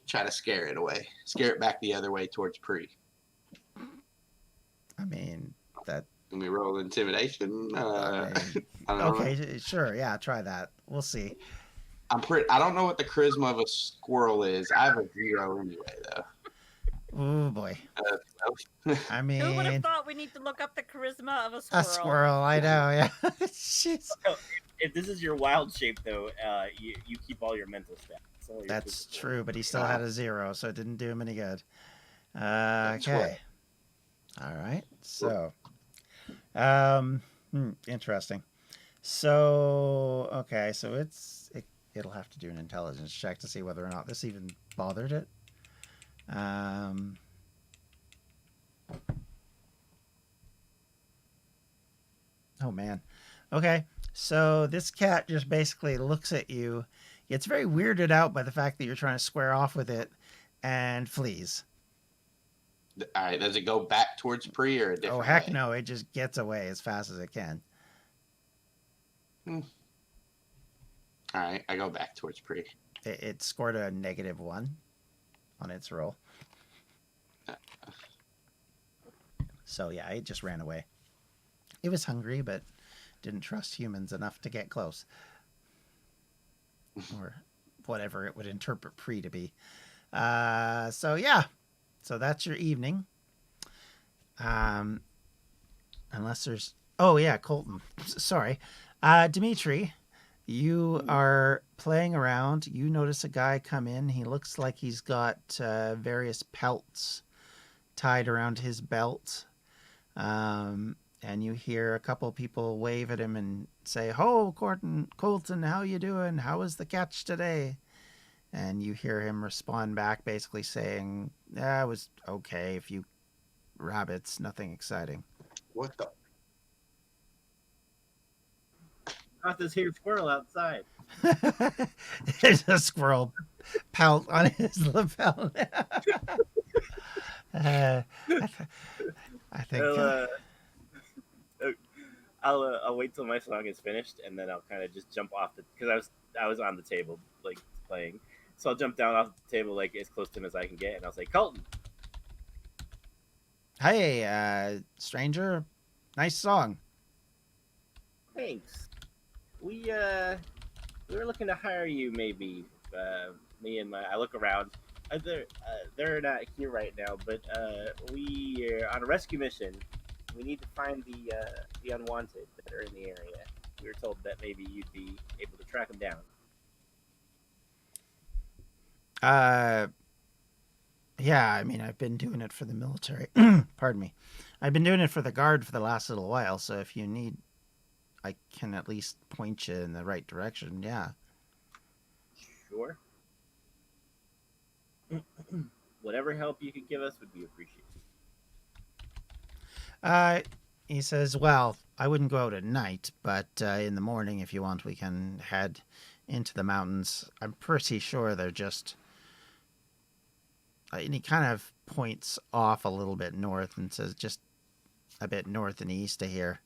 try to scare it away, scare it back the other way towards Pre. I mean, that. Can we roll intimidation? I mean, I don't know. okay, sure, yeah, try that. We'll see. I don't know what the charisma of a squirrel is. I have a 0 anyway, though. Oh boy. I Who would have mean, thought we need to look up the charisma of a squirrel? a squirrel. I know. Yeah. Jeez. If this is your wild shape, though, you keep all your mental stats. All your That's physical. true, but he still had a 0, so it didn't do him any good. That's Okay. All right. So, interesting. So, okay, so it'll have to do an intelligence check to see whether or not this even bothered it. Oh man. Okay. So this cat just basically looks at you, gets very weirded out by the fact that you're trying to square off with it, and flees. All right, does it go back towards Pre or a different Oh heck way? no! It just gets away as fast as it can. All right, I go back towards Pre. It scored a -1 on its roll. So yeah, it just ran away. It was hungry, but didn't trust humans enough to get close. Or whatever it would interpret Pre to be. So yeah. So that's your evening. Unless there's... Oh yeah, Colton. Sorry. Dimitri, you are playing around. You notice a guy come in. He looks like he's got various pelts tied around his belt. And you hear a couple people wave at him and say, "Ho, Colton, how you doing? How was the catch today?" And you hear him respond back basically saying, "Yeah, it was okay. A few rabbits, nothing exciting." What the? Not this here squirrel outside. There's a squirrel pelt on his lapel. I think... I'll wait till my song is finished, and then I'll kind of just jump off because I was on the table like playing, so I'll jump down off the table like as close to him as I can get, and I'll say, "Colton, Hey, stranger, nice song. thanks. We were looking to hire you, maybe. Me and I look around. They're not here right now, but we are on a rescue mission. We need to find the unwanted that are in the area. we were told that maybe you'd be able to track him down. Yeah, I mean, I've been doing it for the military. Pardon me. I've been doing it for the guard for the last little while, so if you need, I can at least point you in the right direction, yeah. Sure. Whatever help you could give us would be appreciated. He says, well, I wouldn't go out at night, but in the morning, if you want, we can head into the mountains. I'm pretty sure they're just... and he kind of points off a little bit north and says just a bit north and east of here,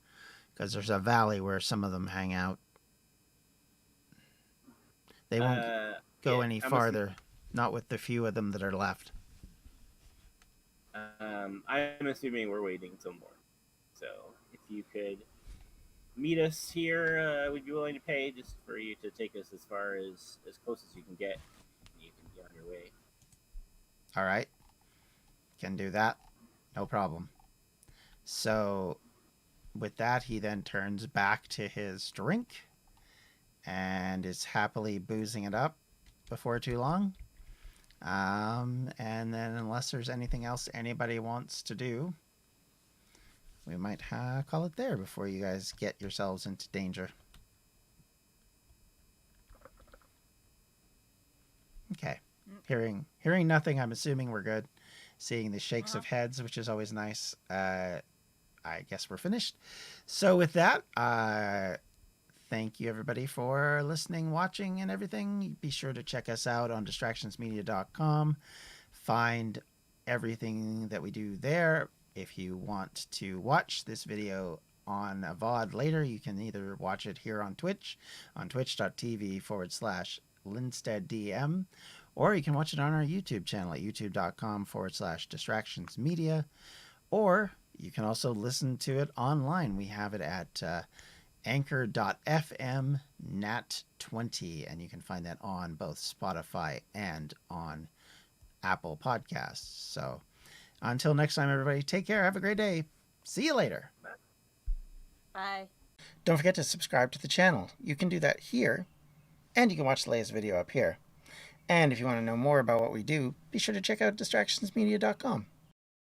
because there's a valley where some of them hang out. They won't go any farther, not with the few of them that are left. I'm assuming we're waiting until morning. So if you could meet us here, we'd be willing to pay just for you to take us as far as close as you can get. You can be on your way. All right. Can do that. No problem. So with that, he then turns back to his drink and is happily boozing it up before too long. And then unless there's anything else anybody wants to do, we might call it there before you guys get yourselves into danger. Okay. Hearing nothing, I'm assuming we're good. Seeing the shakes of heads, which is always nice. I guess we're finished. So with that, thank you everybody for listening, watching, and everything. Be sure to check us out on distractionsmedia.com. Find everything that we do there. If you want to watch this video on a VOD later, you can either watch it here on Twitch, on twitch.tv/LinsteadDM, or you can watch it on our YouTube channel at youtube.com/distractionsmedia, or you can also listen to it online. We have it at anchor.fm nat20, and you can find that on both Spotify and on Apple Podcasts. So until next time, everybody, take care. Have a great day. See you later. Bye. Don't forget to subscribe to the channel. You can do that here, and you can watch the latest video up here. And if you want to know more about what we do, be sure to check out distractionsmedia.com.